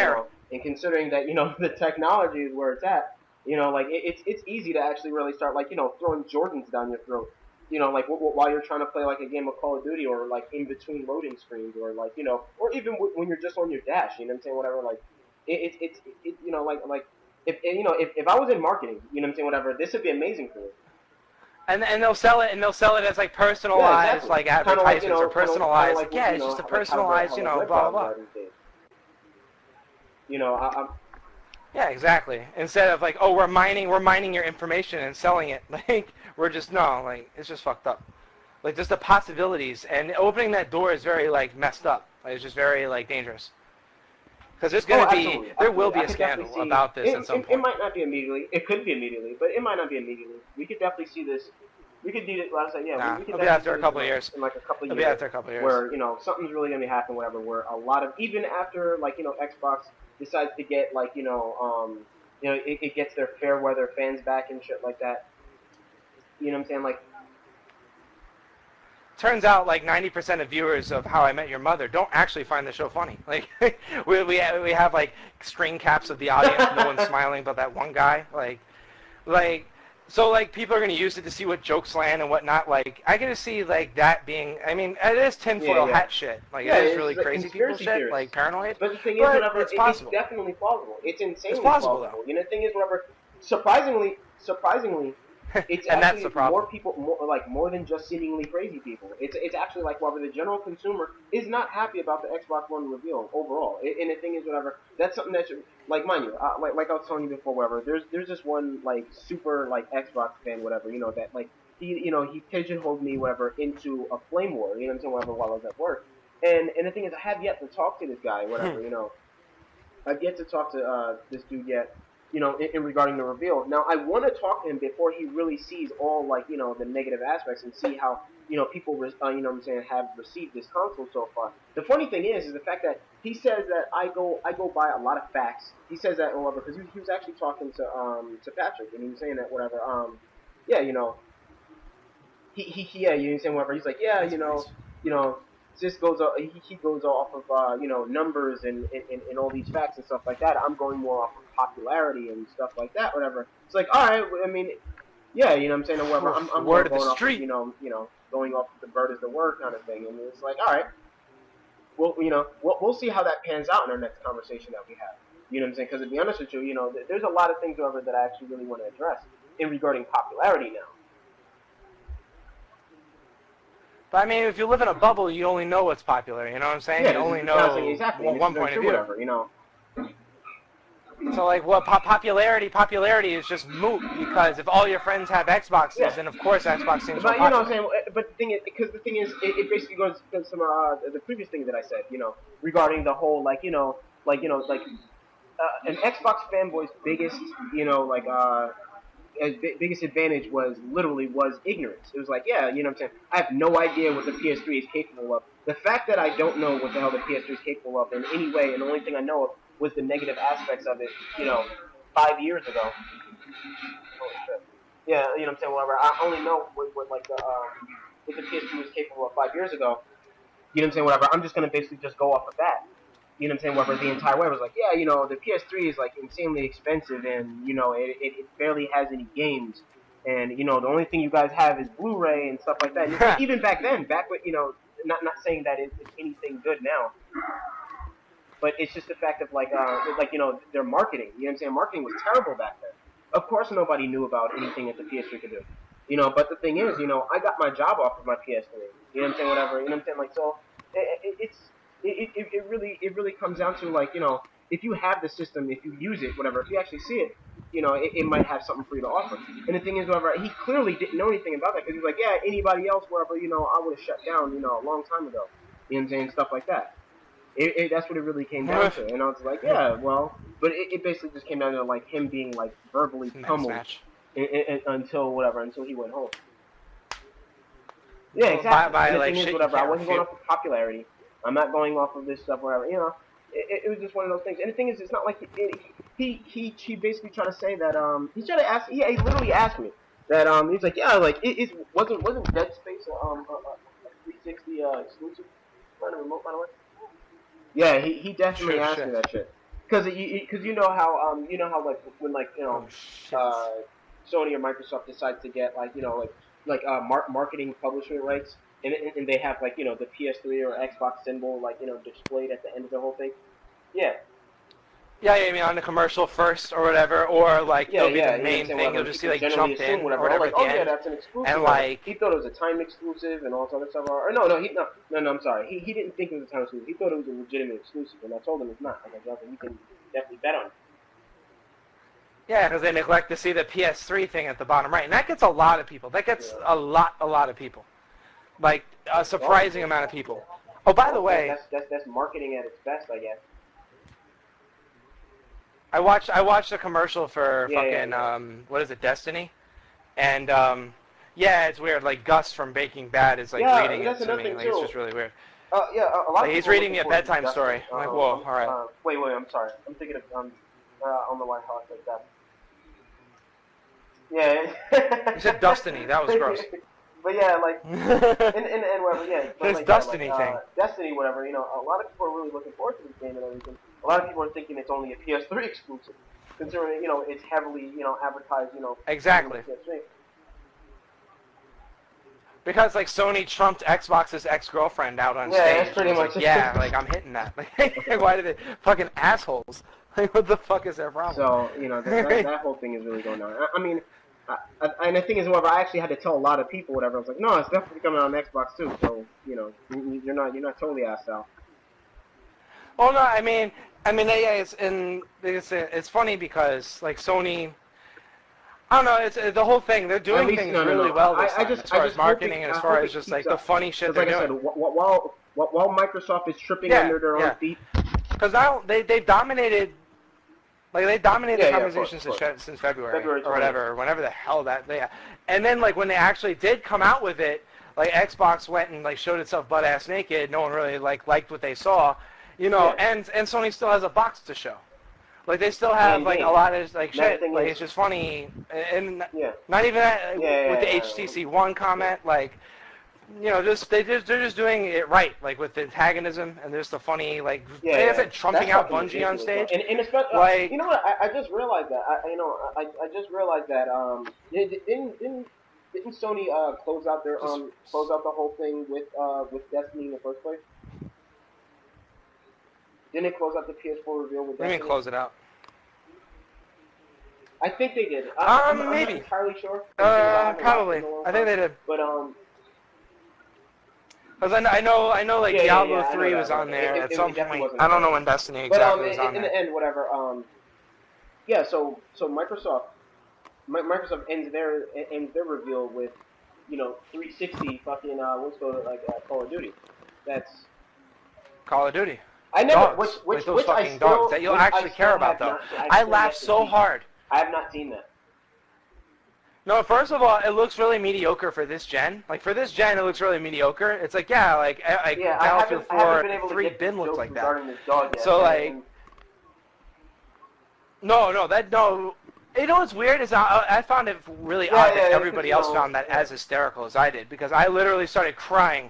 Speaker 1: And considering that the technology is where it's at, like it's easy to actually really start like throwing Jordans down your throat. Like while you're trying to play like a game of Call of Duty, or like in between loading screens, or like or even when you're just on your dash. You know what I'm saying? Whatever. Like it's like if I was in marketing, you know what I'm saying? Whatever. This would be amazing for me.
Speaker 2: And they'll sell it as like personalized like advertisements or personalized.
Speaker 1: Like,
Speaker 2: it's just a personalized, blah blah blah. Yeah, exactly. Instead of like, oh, we're mining your information and selling it. Like we're just it's just fucked up. Like just the possibilities, and opening that door is very like messed up. Like, it's just very like dangerous. Because there's gonna be, there will be a scandal about this at some point.
Speaker 1: It might not be immediately. It could be immediately, but it might not be immediately. We could definitely see this. We could do it. Last time, yeah. We could
Speaker 2: it'll be after a couple of years.
Speaker 1: In like a couple of years.
Speaker 2: It'll be after a couple of years.
Speaker 1: Where something's really gonna be happening. Whatever. Where a lot of even after like Xbox decides to get like it gets their fair weather fans back and shit like that. You know what I'm saying? Like.
Speaker 2: Turns out like 90% of viewers of How I Met Your Mother don't actually find the show funny. Like we have like screen caps of the audience, no one's smiling but that one guy. So like people are gonna use it to see what jokes land and whatnot. Like I can see like that being. I mean, it is tinfoil hat shit. Like it is really crazy people shit,
Speaker 1: theories.
Speaker 2: Like paranoid.
Speaker 1: But the thing is, whatever,
Speaker 2: it's possible.
Speaker 1: It's definitely plausible. It's insanely
Speaker 2: plausible.
Speaker 1: Though. The thing is, whatever. Surprisingly, it's
Speaker 2: And that's
Speaker 1: actually
Speaker 2: the problem.
Speaker 1: more than just seemingly crazy people. It's actually like whatever the general consumer is not happy about the Xbox One reveal overall. And the thing is, whatever, that's something that should, like, mind you, like I was telling you before, whatever. There's this one like super like Xbox fan, whatever, that like he pigeonholed me whatever into a flame war, what I'm saying, whatever, while I was at work. And the thing is, I have yet to talk to this guy, whatever, I've yet to talk to this dude yet, in regarding the reveal. Now, I want to talk to him before he really sees all, like, the negative aspects and see how, people, what I'm saying, have received this console so far. The funny thing is the fact that he says that I go by a lot of facts. He says that, whatever, because he was actually talking to Patrick, and he was saying that, whatever, yeah, yeah, you know what I'm saying, whatever, he's like, yeah, just goes he goes off of numbers and all these facts and stuff like that. I'm going more off of popularity and stuff like that, whatever. It's like, all right, I mean, yeah, you know what I'm saying, or whatever. I'm
Speaker 2: word
Speaker 1: going
Speaker 2: of the
Speaker 1: off
Speaker 2: street.
Speaker 1: of, going off of the bird is the word kind of thing, and it's like, all right, well, we'll see how that pans out in our next conversation that we have. You know what I'm saying? Because to be honest with you, there's a lot of things over that I actually really want to address in regarding popularity now.
Speaker 2: But I mean, if you live in a bubble, you only know what's popular. You know what I'm saying?
Speaker 1: Yeah,
Speaker 2: you only
Speaker 1: know
Speaker 2: know
Speaker 1: exactly.
Speaker 2: one point of view.
Speaker 1: Whatever,
Speaker 2: So like, what popularity is just moot, because if all your friends have Xboxes,
Speaker 1: yeah,
Speaker 2: then of course Xbox seems more
Speaker 1: popular. But you know what I'm saying? But the thing is, because the thing is, it basically goes to some the previous thing that I said, regarding the whole like an Xbox fanboy's biggest, biggest advantage was ignorance. It was like, yeah, you know what I'm saying, I have no idea what the PS3 is capable of. The fact that I don't know what the hell the PS3 is capable of in any way, and the only thing I know of was the negative aspects of it, 5 years ago. Holy shit. Yeah, you know what I'm saying, whatever. I only know what the PS3 was capable of 5 years ago. You know what I'm saying, whatever. I'm just gonna basically just go off of that. You know what I'm saying, whatever. The entire way was like, yeah, the PS3 is like insanely expensive, and it barely has any games, and the only thing you guys have is Blu-ray and stuff like that. And even back then, with not saying that it's anything good now, but it's just the fact of their marketing. You know what I'm saying? Marketing was terrible back then. Of course, nobody knew about anything that the PS3 could do. But the thing is, I got my job off of my PS3. You know what I'm saying? Whatever. You know what I'm saying? Like, so it really comes down to, like, if you have the system, if you use it, whatever, if you actually see it, it might have something for you to offer. And the thing is, whatever, he clearly didn't know anything about that, because he was like, yeah, anybody else, whatever, I would have shut down, a long time ago. You know what I'm saying? Stuff like that. That's what it really came down to. And I was like, yeah, well, but it basically just came down to, like, him being, like, verbally pummeled until he went home. Yeah, exactly.
Speaker 2: By
Speaker 1: and the
Speaker 2: like
Speaker 1: thing is, whatever, I wasn't going off of popularity. I'm not going off of this stuff, whatever. It was just one of those things. And the thing is, it's not like he basically tried to say that he tried to ask. Yeah, he literally asked me that he's like, yeah, like wasn't Dead Space a 360 exclusive on the remote, by the way? Yeah, he definitely asked me that shit. Because you know how like when Sony or Microsoft decides to get marketing publisher rights, and they have the PS3 or Xbox symbol displayed at the end of the whole thing. Yeah.
Speaker 2: Yeah, I mean on the commercial first or whatever, or it'll be the main thing. You'll just see jump in or whatever at the end.
Speaker 1: Yeah, that's an exclusive.
Speaker 2: And
Speaker 1: he thought it was a time exclusive and all this other stuff. Or no, I'm sorry. He didn't think it was a time exclusive. He thought it was a legitimate exclusive, and I told him it's not. I was like, we can definitely bet on it.
Speaker 2: Yeah, because they neglect to see the PS3 thing at the bottom right, and that gets a lot of people. That gets a lot of people, like a surprising amount of people. Oh, by the way,
Speaker 1: that's marketing at its best, I guess.
Speaker 2: I watched a commercial for what is it, Destiny, and yeah, it's weird. Like Gus from Breaking Bad is reading it to me. It's just really weird.
Speaker 1: A lot of
Speaker 2: he's reading me a bedtime story. I'm like, whoa, all right.
Speaker 1: Wait, I'm sorry. I'm thinking of on the line how I said that. Yeah.
Speaker 2: You said Destiny. That was gross.
Speaker 1: But yeah, and whatever, yeah.
Speaker 2: This Destiny thing.
Speaker 1: Destiny, whatever. A lot of people are really looking forward to this game and everything. A lot of people are thinking it's only a PS3 exclusive, considering it's heavily advertised.
Speaker 2: Exactly. Because Sony trumped Xbox's ex-girlfriend out on stage.
Speaker 1: Yeah, that's pretty much it.
Speaker 2: Yeah, I'm hitting that. Why did they fucking assholes? What the fuck is their problem?
Speaker 1: So that whole thing is really going on. I mean, And the thing is, whatever, I actually had to tell a lot of people, whatever. I was like, no, it's definitely coming on Xbox too. So you're not totally asked out.
Speaker 2: Well, no, yeah, it's funny because like Sony, I don't know, it's the whole thing. They're doing things really well this time, as far as marketing and as far as just like the funny shit they're doing.
Speaker 1: Like I said, while Microsoft is tripping under their own feet,
Speaker 2: because now they've dominated. Like they dominated the conversation since February or whatever, or whenever the hell that they. And then like when they actually did come out with it, like Xbox went and like showed itself butt ass naked. No one really liked what they saw, and Sony still has a box to show. Like they still have like a lot of like shit. Like it's just funny, and not even that with the HTC One comment, like. They're just doing it right, like with the antagonism and there's the funny, like they have it trumping out Bungie on stage.
Speaker 1: And especially, like, you know what? I just realized that. I just realized that. Didn't Sony close out the whole thing with Destiny in the first place? Didn't it close out the PS4 reveal with Destiny?
Speaker 2: What do you mean close it out?
Speaker 1: I think they did. I'm
Speaker 2: maybe.
Speaker 1: not entirely sure.
Speaker 2: Probably. I think they did.
Speaker 1: But
Speaker 2: Because I know, like Diablo 3 was on there at some point. I don't know when Destiny exactly was on there.
Speaker 1: But in the end, whatever. So Microsoft ends their reveal with, 360 fucking let's go like Call of Duty. That's
Speaker 2: Call of Duty.
Speaker 1: I never
Speaker 2: dogs.
Speaker 1: which
Speaker 2: those fucking
Speaker 1: I still,
Speaker 2: dogs that you'll actually care about though. I laughed so hard.
Speaker 1: I have not seen that.
Speaker 2: No, first of all, it looks really mediocre for this gen. Like, for this gen, it looks really mediocre. It's like, Battlefield 4 3 bin looks like that. So, like... No. You know what's weird is I found it really odd that everybody else found that as hysterical as I did. Because I literally started crying.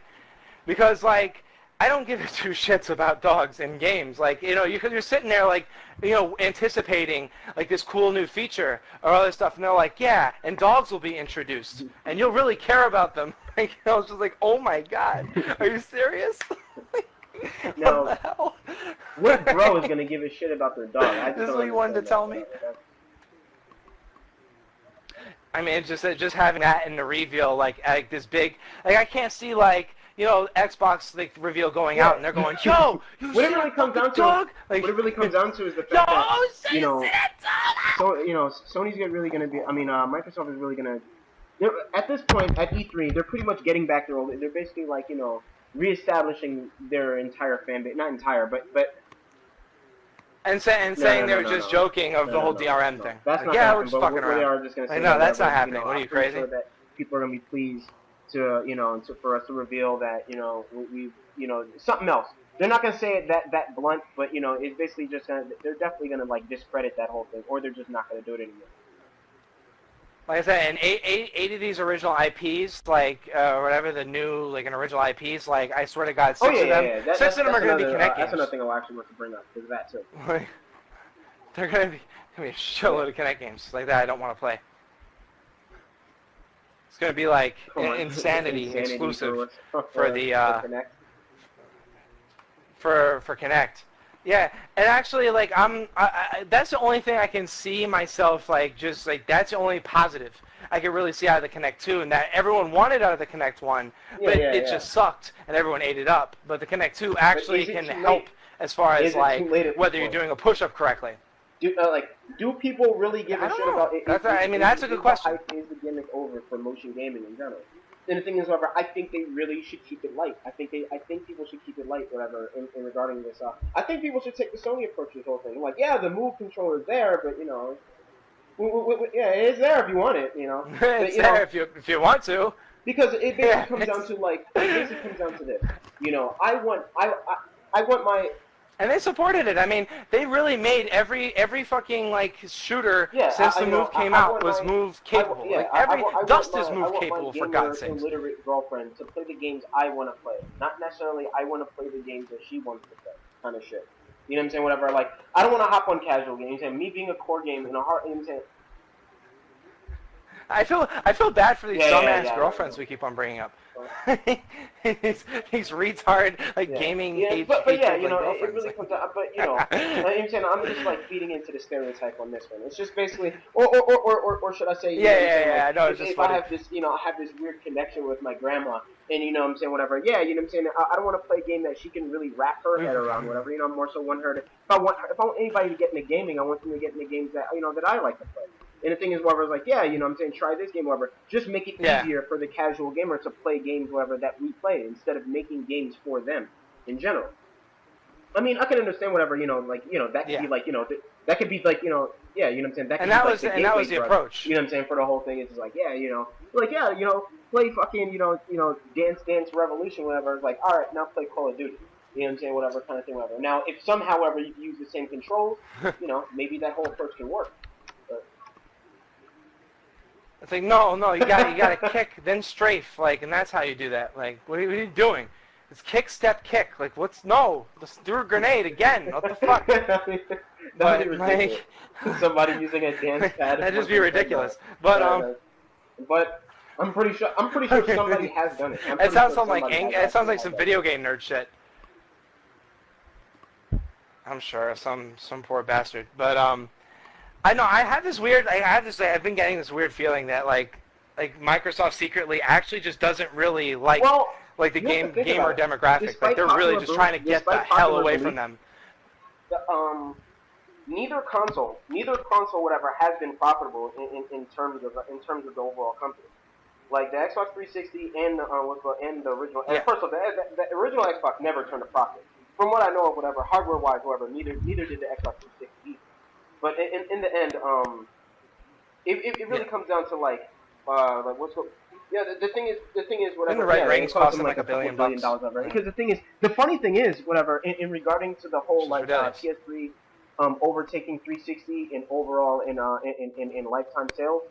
Speaker 2: Because, like... I don't give two shits about dogs in games. Like, you're sitting there, like, anticipating, like, this cool new feature or other stuff, and they're like, yeah, and dogs will be introduced, and you'll really care about them. Like, I was just like, oh my god, are you serious?
Speaker 1: No.
Speaker 2: What the hell?
Speaker 1: What bro is going to give a shit about their dog?
Speaker 2: This is what you wanted to tell me? I mean, it's just having that in the reveal, like this big, like, I can't see, like, Xbox reveal going out, and they're going, "Yo, you
Speaker 1: what
Speaker 2: see
Speaker 1: it really comes down
Speaker 2: dog?"
Speaker 1: Like, what it really comes down to is the fact that Sony's really going to be. I mean, Microsoft is really going to. At this point, at E3, they're pretty much getting back their old. They're basically like reestablishing their entire fan base, not entire, but.
Speaker 2: And saying they were just joking of the whole DRM thing.
Speaker 1: That's not
Speaker 2: we're just fucking around.
Speaker 1: They are just going to say
Speaker 2: no, that's not happening. What are you, crazy?
Speaker 1: Sure that people are going to be pleased to for us to reveal that we something else. They're not gonna say it that blunt, but it's basically just they're definitely gonna like discredit that whole thing, or they're just not gonna do it anymore.
Speaker 2: Like I said, and eight of these original IPs, like whatever the new like an original IPs, like I swear to God, six of them are gonna be Connect games.
Speaker 1: That's another thing I'll actually want to bring up because of that too.
Speaker 2: They're gonna be a shitload of Connect games like that I don't want to play. It's going to be like insanity exclusive for the for Connect. Yeah, and actually, like that's the only thing I can see myself like just like that's the only positive I can really see out of the Connect 2, and that everyone wanted out of the Connect 1, but it just sucked and everyone ate it up. But the Connect 2 actually can help as far as like whether you're doing a push-up correctly.
Speaker 1: Do people really give a shit about it?
Speaker 2: That's a good question.
Speaker 1: Is the gimmick over for motion gaming in general? And the thing is, however, I think they really should keep it light. I think people should keep it light, whatever, in regarding this. I think people should take the Sony approach to this whole thing. Like, yeah, the Move controller is there, but yeah, it is there if you want it,
Speaker 2: It's there if you want to.
Speaker 1: Because it basically comes down to this. I want my.
Speaker 2: And they supported it. I mean, they really made every fucking like shooter since the Move came out was Move capable. Dust is Move capable for God's sake.
Speaker 1: I want my illiterate girlfriend to play the games I want to play, not necessarily I want to play the games that she wants to play, kind of shit. You know what I'm saying? Whatever. Like, I don't want to hop on casual games. Me being a core game in a hard. You know what I'm saying?
Speaker 2: I feel bad for these dumbass girlfriends we keep on bringing up. these retard gaming age.
Speaker 1: But yeah, you know, it really comes out. But you know, I'm saying I'm just like feeding into the stereotype on this one. It's just basically, or should I say,
Speaker 2: I know. It's just
Speaker 1: if
Speaker 2: funny.
Speaker 1: I have this, you know, I have this weird connection with my grandma, and you know, what I'm saying whatever. Yeah, you know, what I'm saying I don't want to play a game that she can really wrap her head around, whatever. You know, I more so want her to. If I want anybody to get into gaming, I want them to get into games that that I like to play. And the thing is, whatever, like, yeah, you know what I'm saying, try this game, whatever. Just make it easier for the casual gamer to play games, whatever, that we play, instead of making games for them, in general. I mean, I can understand whatever, that could be like, that could be like, yeah, you know what I'm saying, that could be
Speaker 2: that was the approach.
Speaker 1: You know what I'm saying, for the whole thing, it's just like, play fucking, Dance Revolution, whatever. It's like, alright, now play Call of Duty. You know what I'm saying, whatever, kind of thing, whatever. Now, if somehow, ever you use the same controls, maybe that whole approach can work.
Speaker 2: It's like, no, you gotta kick, then strafe, and that's how you do that. Like, what are you doing? It's kick, step, kick. Like, let's do a grenade again. What the fuck?
Speaker 1: That'd be ridiculous. Somebody using a dance pad.
Speaker 2: That'd just be ridiculous. But
Speaker 1: I'm pretty sure somebody has done it.
Speaker 2: It sounds like some video game nerd shit. I'm sure some poor bastard. But I know I have this weird. I've been getting this weird feeling that like Microsoft secretly actually just doesn't really like the gamer demographic. Like they're really just trying to get the hell away from them.
Speaker 1: Neither console, whatever, has been profitable in terms of the overall company. Like the Xbox 360 and the original. And first of all, the original Xbox never turned a profit. From what I know of, whatever, hardware-wise, however, neither did the Xbox 360. But in the end, it really comes down to the thing is whatever.
Speaker 2: The right ratings cost them like $1 billion.
Speaker 1: Because the funny thing is whatever in regarding to the whole PS3 overtaking 360 in overall in lifetime sales.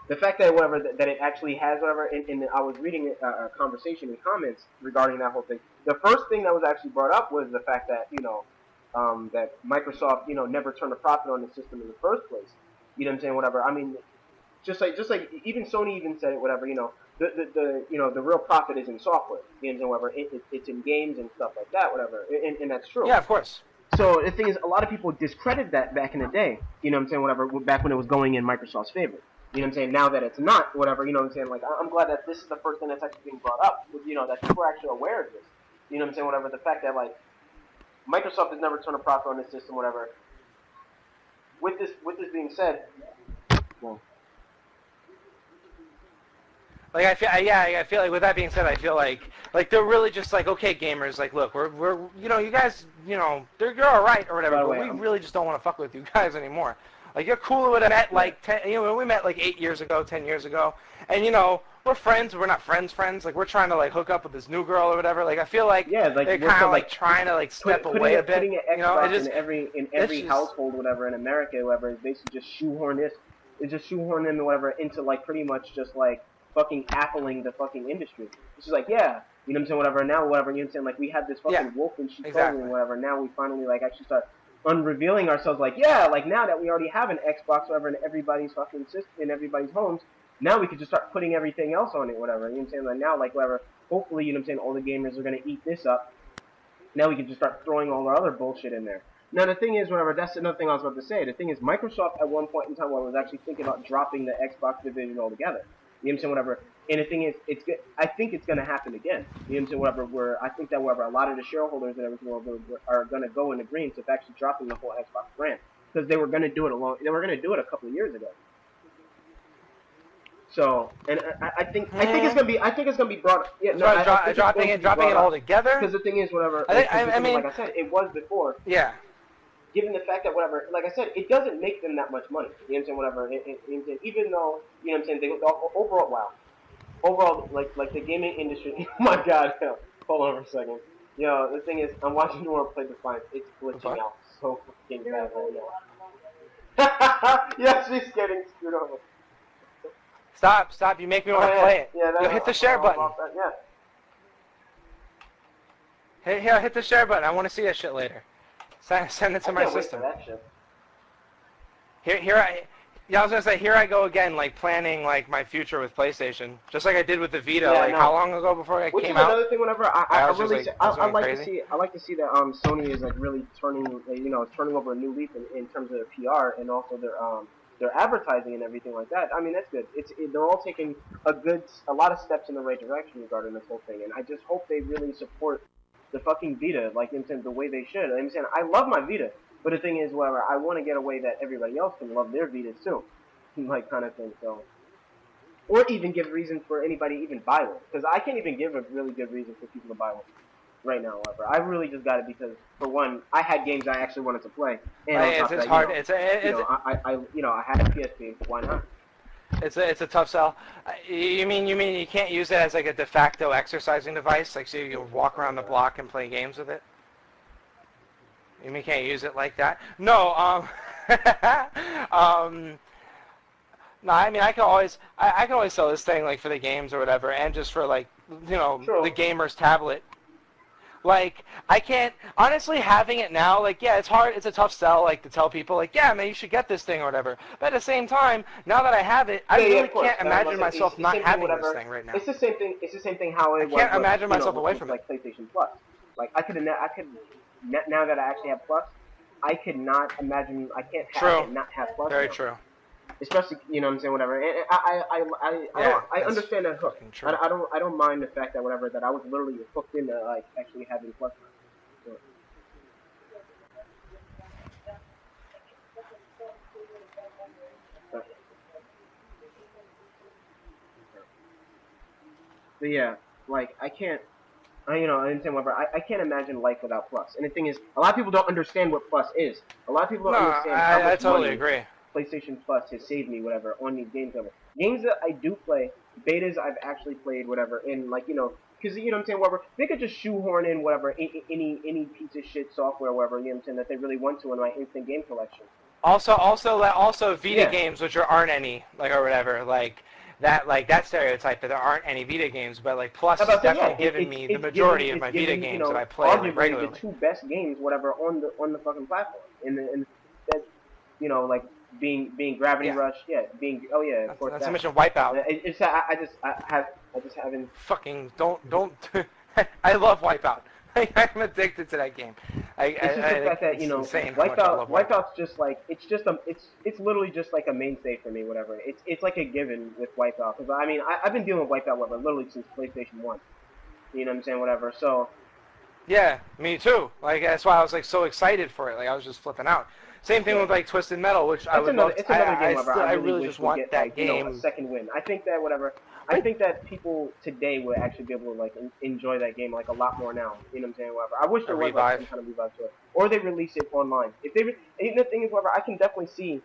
Speaker 1: The fact that that it actually has I was reading a conversation in comments regarding that whole thing. The first thing that was actually brought up was the fact that that Microsoft never turned a profit on the system in the first place. You know what I'm saying? Whatever. I mean, just like even Sony even said it. Whatever. The real profit is in software. You know what I'm saying? Whatever. It's in games and stuff like that. Whatever. And that's true.
Speaker 2: Yeah, of course.
Speaker 1: So the thing is, a lot of people discredited that back in the day. You know what I'm saying? Whatever. Back when it was going in Microsoft's favor. You know what I'm saying? Now that it's not, whatever, you know what I'm saying? Like, I'm glad that this is the first thing that's actually being brought up, that people are actually aware of this. You know what I'm saying? Whatever, the fact that, Microsoft has never turned a profit on this system, whatever. With this being said, well.
Speaker 2: I feel like with that being said, I feel like they're really just like, okay, gamers, like, look, we're you guys, you're all right or whatever, but we really just don't want to fuck with you guys anymore. Like, you're cool with it at, we met, 8 years ago, 10 years ago, and, we're friends, we're not friends, like, we're trying to, hook up with this new girl or whatever, I feel like they're kind of, trying to, step away a bit,
Speaker 1: putting an Xbox in every household, whatever, in America, whatever, is basically just shoehorn them, whatever, into, pretty much just, fucking appling the fucking industry. It's just you know what I'm saying, whatever, now, whatever, you know what I'm saying, we have this fucking wolf in sheep's clothing and whatever, now we finally, actually start unrevealing ourselves, now that we already have an Xbox, whatever, in everybody's fucking system, in everybody's homes, now we could just start putting everything else on it, whatever, you know what I'm saying, now, whatever, hopefully, you know what I'm saying, all the gamers are going to eat this up, now we can just start throwing all our other bullshit in there. Now, the thing is, whatever, that's another thing I was about to say, the thing is, Microsoft, at one point in time, was actually thinking about dropping the Xbox division altogether, you know what I'm saying, whatever, and the thing is, I think it's going to happen again. You know what I'm saying? Whatever. I think that a lot of the shareholders and everything are going to go in agreement with actually dropping the whole Xbox brand because they were going to do it a couple of years ago. So, and I think it's going to be brought. Yeah, no,
Speaker 2: dropping it all together.
Speaker 1: Because the thing is, whatever.
Speaker 2: I mean,
Speaker 1: like I said, it was before.
Speaker 2: Yeah.
Speaker 1: Given the fact that whatever, like I said, it doesn't make them that much money. You know what I'm saying? Whatever. Even though you know what I'm saying, overall, like the gaming industry. Oh my God! Hold on for a second. The thing is, I'm watching you play Defiance. It's glitching out so fucking bad right now. Yeah, she's getting screwed over.
Speaker 2: Stop! You make me want to play it. Yeah, hit the share button. Hey, hit the share button. I want to see that shit later. Send it to my system.
Speaker 1: Wait for that shit.
Speaker 2: Yeah, I was gonna say, here I go again, like planning like my future with PlayStation, just like I did with the Vita.
Speaker 1: Yeah,
Speaker 2: like
Speaker 1: no.
Speaker 2: how long ago before it
Speaker 1: Which
Speaker 2: came
Speaker 1: is
Speaker 2: out?
Speaker 1: another thing. Whenever
Speaker 2: I
Speaker 1: I
Speaker 2: was just
Speaker 1: really,
Speaker 2: like, I was
Speaker 1: I
Speaker 2: going
Speaker 1: like
Speaker 2: crazy.
Speaker 1: to see, I like to see that Sony is like really turning, turning over a new leaf in terms of their PR and also their advertising and everything like that. I mean, that's good. They're all taking a lot of steps in the right direction regarding this whole thing, and I just hope they really support the fucking Vita, like in the way they should. I'm saying I love my Vita, but the thing is, whatever, I want to get a way that everybody else can love their Vitas too, like kind of thing. So. Or even give reason for anybody to even buy one, because I can't even give a really good reason for people to buy one right now. However, I really just got it because, for one, I had games I actually wanted to play, and on top of that,
Speaker 2: hard.
Speaker 1: I had a PSP. Why not?
Speaker 2: It's a tough sell. You mean you can't use it as like a de facto exercising device, like so you can walk around the block and play games with it? You mean you can't use it like that? No. No, I mean I can always sell this thing like for the games or whatever, and just for like the gamer's tablet. Like I can't honestly having it now. Like yeah, it's hard. It's a tough sell. Like to tell people like yeah, man, you should get this thing or whatever. But at the same time, now that I have it, I really can't imagine myself not having this thing right now.
Speaker 1: It's the same thing. It's the same thing. How it
Speaker 2: I can't imagine myself away from
Speaker 1: like PlayStation Plus. Like I could now that I actually have Plus, I could not imagine. I can't not have Plus.
Speaker 2: Very true.
Speaker 1: Especially, you know what I'm saying, whatever. And I understand that hook. I don't mind the fact that whatever that I was literally hooked into like actually having Plus. But yeah, like I can't. I understand whatever. I can't imagine life without Plus. And the thing is, a lot of people don't understand what Plus is. A lot of people don't understand how much
Speaker 2: I totally
Speaker 1: money
Speaker 2: agree.
Speaker 1: PlayStation Plus has saved me, whatever, on these games. Whatever. Games that I do play, betas I've actually played, whatever, and like because you know what I'm saying, whatever, they could just shoehorn in whatever any piece of shit software, whatever, you know what I'm saying, that they really want to in my instant game collection.
Speaker 2: Also Vita games, which aren't any or whatever, like that stereotype that there aren't any Vita games, but like Plus has definitely given me the majority of my Vita games that I play regularly.
Speaker 1: The two best games, whatever, on the fucking platform, and that like. Being Gravity Rush, of course.
Speaker 2: Not to mention Wipeout.
Speaker 1: I just haven't.
Speaker 2: Fucking don't. I love Wipeout. I'm addicted to that game.
Speaker 1: It's just the fact that Wipeout's just like it's literally just like a mainstay for me. Whatever. It's like a given with Wipeout because I mean I've been dealing with Wipeout literally since PlayStation 1. You know what I'm saying? Whatever. So.
Speaker 2: Yeah, me too. Like that's why I was like so excited for it. Like I was just flipping out. Same thing with like Twisted Metal, which I would love. I really just want that game.
Speaker 1: A second win. I think that whatever. I think that people today would actually be able to like enjoy that game like a lot more now. You know what I'm saying? Whatever. I wish there was like some kind of revive to it, or they release it online. If they, and the thing is, whatever, I can definitely see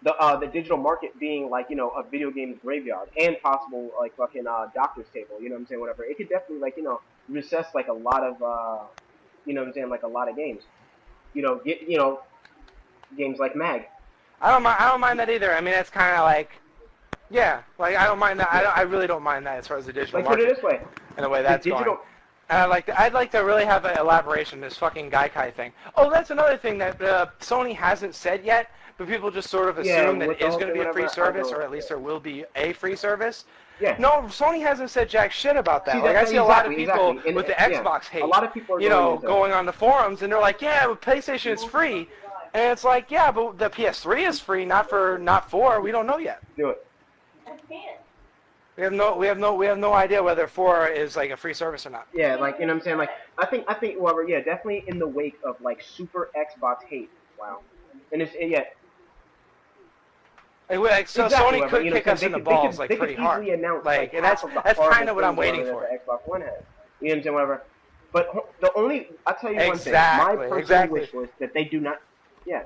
Speaker 1: the digital market being like a video game graveyard and possible like fucking doctor's table. You know what I'm saying? Whatever. It could definitely like recess like a lot of you know what I'm saying, like a lot of games. Games like Mag.
Speaker 2: I don't mind that either. I mean, that's kind of like, yeah, like I don't mind that. I really don't mind that as far as the digital market.
Speaker 1: Put it this way.
Speaker 2: And the way that's going. And I'd like to really have an elaboration this fucking Gaikai thing. Oh, that's another thing that Sony hasn't said yet, but people just sort of assume that it is going to be a free service, or at least there will be a free service.
Speaker 1: Yeah.
Speaker 2: No, Sony hasn't said jack shit about that. I see a lot of people with the Xbox hate.
Speaker 1: A lot of people are
Speaker 2: going on the forums, and they're like, yeah, but PlayStation is free. And it's like, yeah, but the PS3 is free, not 4. We don't know yet.
Speaker 1: Do it.
Speaker 3: I can't.
Speaker 2: We have no idea whether 4 is like a free service or not.
Speaker 1: Yeah, like you know what I'm saying. Like I think whoever, yeah, definitely in the wake of like super Xbox hate. Wow. And it's
Speaker 2: So
Speaker 1: exactly,
Speaker 2: Sony could kick us in the balls pretty hard.
Speaker 1: Like,
Speaker 2: and that's kind of what I'm waiting for.
Speaker 1: The Xbox One has. You know what I'm saying? Whatever. But I'll tell you one thing. My personal wish was that they do not. Yeah.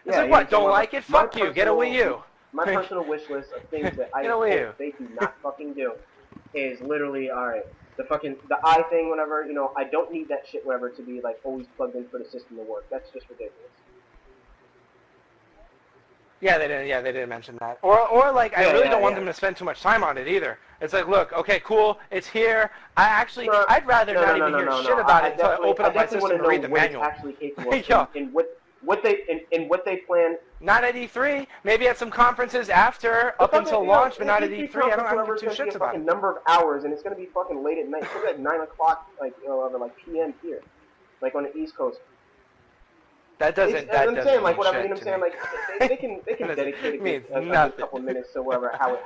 Speaker 2: It's like what? Don't like it? Fuck you. Get a Wii U.
Speaker 1: My personal wish list of things that I hope they do not fucking do is literally alright. The eye thing, whenever I don't need that shit, whatever, to be like always plugged in for the system to work. That's just ridiculous.
Speaker 2: Yeah, they didn't. Yeah, they didn't mention that. Or like, I really don't want them to spend too much time on it either. It's like, look, okay, cool, it's here. I'd rather not even hear shit about it until I open up my system and read the manual.
Speaker 1: Actually capable of, and what they plan.
Speaker 2: Not at E3. Maybe at some conferences after, up until launch, but not at E3. I don't give two shits about it.
Speaker 1: Number of hours, and it's gonna be fucking late at night. It's gonna be like 9 o'clock, like PM here, like on the East Coast.
Speaker 2: That doesn't. That doesn't
Speaker 1: saying, like, whatever,
Speaker 2: shit
Speaker 1: you know what I'm saying? Like, they can dedicate a couple minutes to whatever how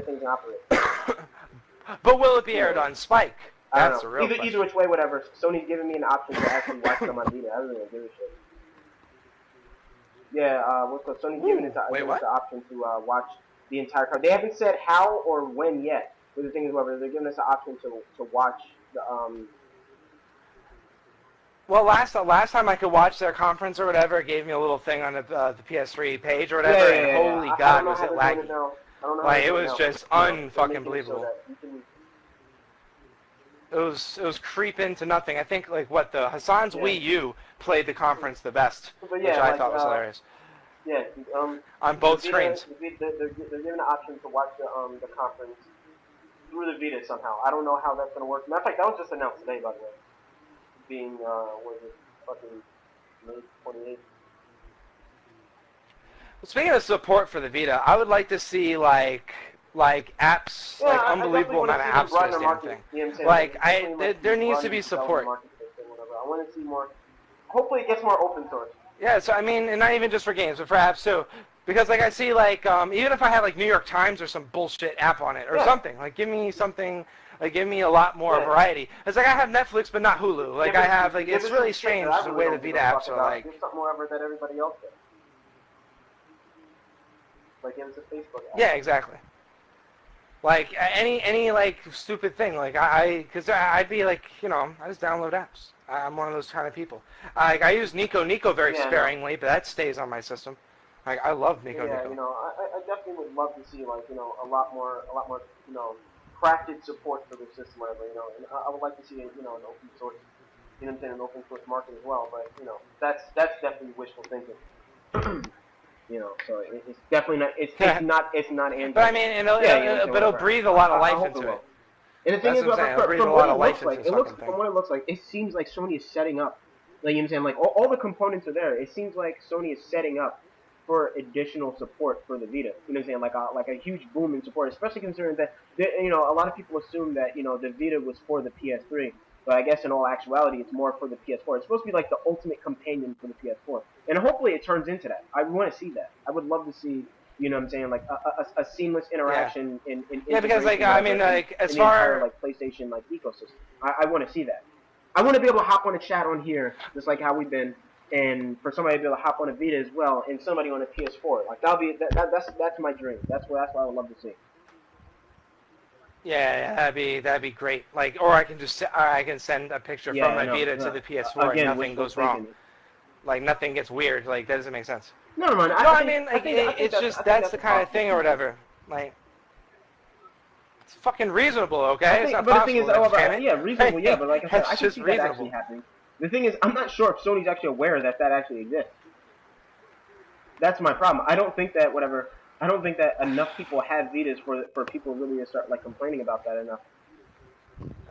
Speaker 1: things operate.
Speaker 2: But will it be aired on Spike? That's the real question.
Speaker 1: Either which way, whatever. Sony's giving me an option to actually watch them on Vita. I really don't give a shit. Yeah, Sony's giving us the option to watch the entire card. They haven't said how or when yet. But the thing is, whatever, they're giving us the option to watch the
Speaker 2: Well, last time I could watch their conference or whatever, it gave me a little thing on the PS3 page or whatever, and holy God, was it laggy. Like, it was just unfucking believable. It was creeping to nothing. I think, like, the Hassan's Wii U played the conference the best, which I thought was hilarious.
Speaker 1: Yeah,
Speaker 2: on both screens.
Speaker 1: They're giving an option to watch the conference through the Vita somehow. I don't know how that's gonna work. Matter of fact, that was just announced today, by the way. Being was it fucking May 28th.
Speaker 2: Well, speaking of support for the Vita, I would like to see like apps, like unbelievable amount of apps for this damn thing. You know like there needs to be support.
Speaker 1: I want to see more. Hopefully, it gets more open source.
Speaker 2: Yeah, so I mean, and not even just for games, but for apps too. Because like I see like even if I had like New York Times or some bullshit app on it or something, like give me something. Like, give me a lot more variety. It's like I have Netflix, but not Hulu. Like, I have, like, it's really strange the way the Vita apps are, like...
Speaker 1: Give something more that everybody else does. Like, give us a Facebook app.
Speaker 2: Yeah, exactly. Like, any like, stupid thing. Like, because I'd be, like, you know, I just download apps. I'm one of those kind of people. Like, I use Nico very sparingly, but that stays on my system. Like, I love Nico.
Speaker 1: Yeah, you know, I definitely would love to see, like, you know, a lot more, you know, crafted support for the system, whatever, you know, and I would like to see, you know, an open source, you know what I'm saying, an open source market as well, but, you know, that's definitely wishful thinking. You know, so it's definitely not, it's not Android.
Speaker 2: But I mean, it'll breathe a lot of life into it.
Speaker 1: And the thing is, from what it looks like, from what it looks like, it seems like Sony is setting up, like, you know what I'm saying, like, all the components are there. It seems like Sony is setting up for additional support for the Vita, you know what I'm saying, like a huge boom in support, especially considering that, you know, a lot of people assume that, you know, the Vita was for the PS3, but I guess in all actuality it's more for the PS4. It's supposed to be like the ultimate companion for the PS4, and hopefully it turns into that. I want to see that. I would love to see, you know what I'm saying, like a seamless interaction in
Speaker 2: because like I mean like as far
Speaker 1: like PlayStation like ecosystem. I want to see that. I want to be able to hop on a chat on here just like how we've been. And for somebody to be able to hop on a Vita as well, and somebody on a PS4, like that's my dream. That's what I would love to see.
Speaker 2: Yeah, that'd be great. Like, or I can send a picture from my Vita to the PS4 and nothing goes wrong. Like nothing gets weird. Like that doesn't make sense.
Speaker 1: No, man.
Speaker 2: I mean, like it's just that's the kind of thing or whatever. Like. It's fucking reasonable, okay? It's not possible.
Speaker 1: The thing is, reasonable, yeah, but like I said, I can see that actually happening. The thing is, I'm not sure if Sony's actually aware that actually exists. That's my problem. I don't think that enough people have Vitas for people really to start like complaining about that enough.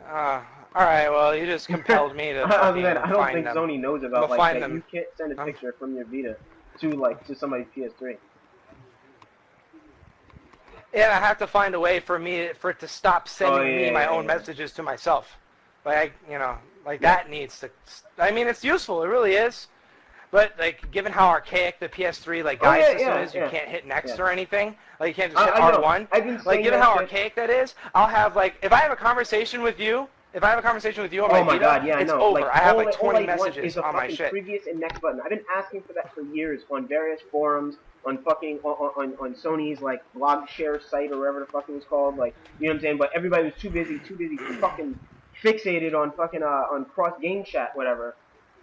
Speaker 2: All right, well, you just compelled me to
Speaker 1: I don't think Sony knows about like that. You can't send a picture from your Vita to somebody's PS3.
Speaker 2: Yeah, I have to find a way for it to stop sending me my own messages to myself. Like, you know, like that needs to. I mean, it's useful. It really is. But like, given how archaic the PS3 like guide system is, you can't hit next or anything. Like, you can't just hit R1. Like, given how archaic that is, I'll have like, if I have a conversation with you. If I have a conversation with you on my Vita, it's over. Like, I have like 20 messages on my shit.
Speaker 1: Previous and next button. I've been asking for that for years on various forums, on fucking on Sony's like blog share site or whatever the fuck it was called. Like, you know what I'm saying? But everybody was too busy fucking fixated on fucking on cross game chat, whatever.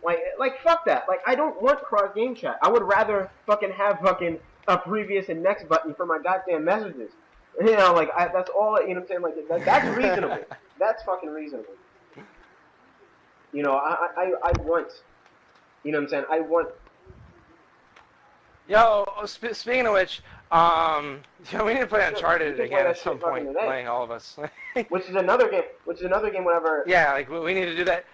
Speaker 1: Like fuck that. Like, I don't want cross game chat. I would rather fucking have fucking a previous and next button for my goddamn messages. You know, like that's all. You know what I'm saying? Like that's reasonable. That's fucking reasonable. You know, I want. You know what I'm saying? I want.
Speaker 2: Yo, speaking of which, we need to play Uncharted again at some point, playing all of us.
Speaker 1: which is another game. Whenever.
Speaker 2: Yeah, like we need to do that.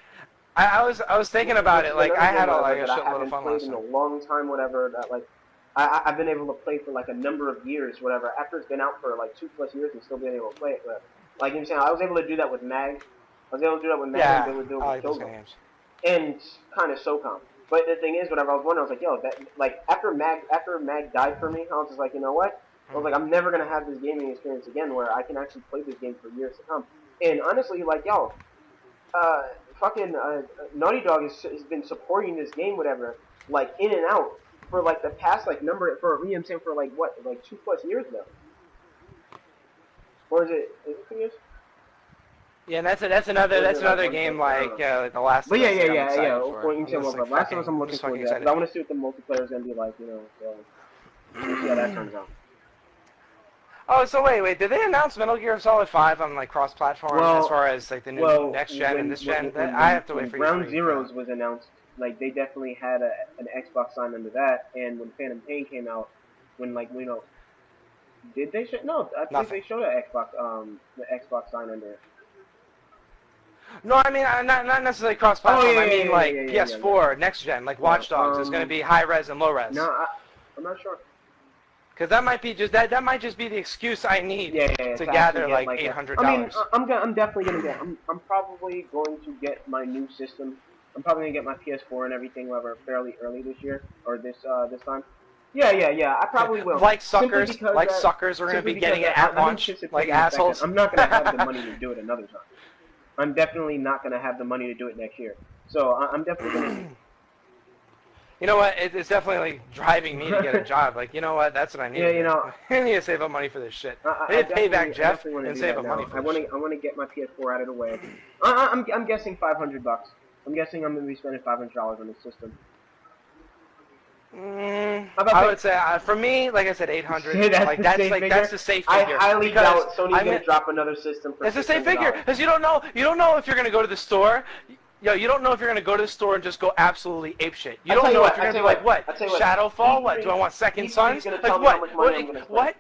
Speaker 2: I was thinking about it. Like I had like a shitload of fun last
Speaker 1: in a
Speaker 2: night.
Speaker 1: long time, whatever. That like I've been able to play for like a number of years, whatever. After it's been out for like 2+ years and still being able to play it, whatever. Like you know, saying I was able to do that with Mag. I was able to do that with Mag.
Speaker 2: Yeah,
Speaker 1: I was able to do it
Speaker 2: I
Speaker 1: with
Speaker 2: like those
Speaker 1: Kyogo.
Speaker 2: games.
Speaker 1: And kind of SOCOM. But the thing is, whatever, I was wondering, I was like, yo, that like after Mag died for me, I was just like, you know what? I was like, I'm never gonna have this gaming experience again where I can actually play this game for years to come. And honestly, like, yo, fucking Naughty Dog has been supporting this game, whatever, like in and out for like the past like number for you know what I'm saying for like what like 2+ years now, or is it 2 years?
Speaker 2: Yeah, and that's another game like the Last of Us.
Speaker 1: But yeah.
Speaker 2: For.
Speaker 1: Well, you can say, well, Last of Us, I'm looking forward to that. I want to see what the multiplayer is gonna be like, you know. So we'll see how that turns out.
Speaker 2: Oh, so wait, did they announce Metal Gear Solid 5 on like cross-platform as far as like the new next gen and this gen? I have to wait for
Speaker 1: Ground Zeroes was announced. Like they definitely had an Xbox sign under that, and when Phantom Pain came out, when like you know, did they show? No, I think they showed the Xbox sign under it.
Speaker 2: No, I mean not necessarily cross-platform. I mean like PS4 next gen, like Watch Dogs is going to be high res and low res.
Speaker 1: No, I'm not sure.
Speaker 2: Because that might be that might just be the excuse I need to gather like $800.
Speaker 1: I mean, I'm definitely gonna get. I'm probably going to get my new system. I'm probably gonna get my PS4 and everything, whatever, fairly early this year or this time. Yeah. I probably will.
Speaker 2: Like suckers, suckers are gonna be getting it at launch, like assholes.
Speaker 1: I'm not gonna have the money to do it another time. I'm definitely not gonna have the money to do it next year. So I'm definitely gonna.
Speaker 2: You know what? It's definitely like driving me to get a job. Like, you know what? That's what I need.
Speaker 1: Yeah, you know.
Speaker 2: I need to save up money for this shit. I need to pay back Jeff and save up money for this shit.
Speaker 1: I want to get my PS4 out of the way. I'm guessing $500. I'm guessing I'm going to be spending $500 on this system.
Speaker 2: I would say for me, like I said, 800. That's the safe figure.
Speaker 1: I highly doubt Sony's going to drop another system for.
Speaker 2: It's a safe figure because you don't know if you're going to go to the store. Yo, you don't know if you're going to go to the store and just go absolutely apeshit. You don't know if you're going to be like, what? Shadowfall? What? Do I want Second Sons? Like, what?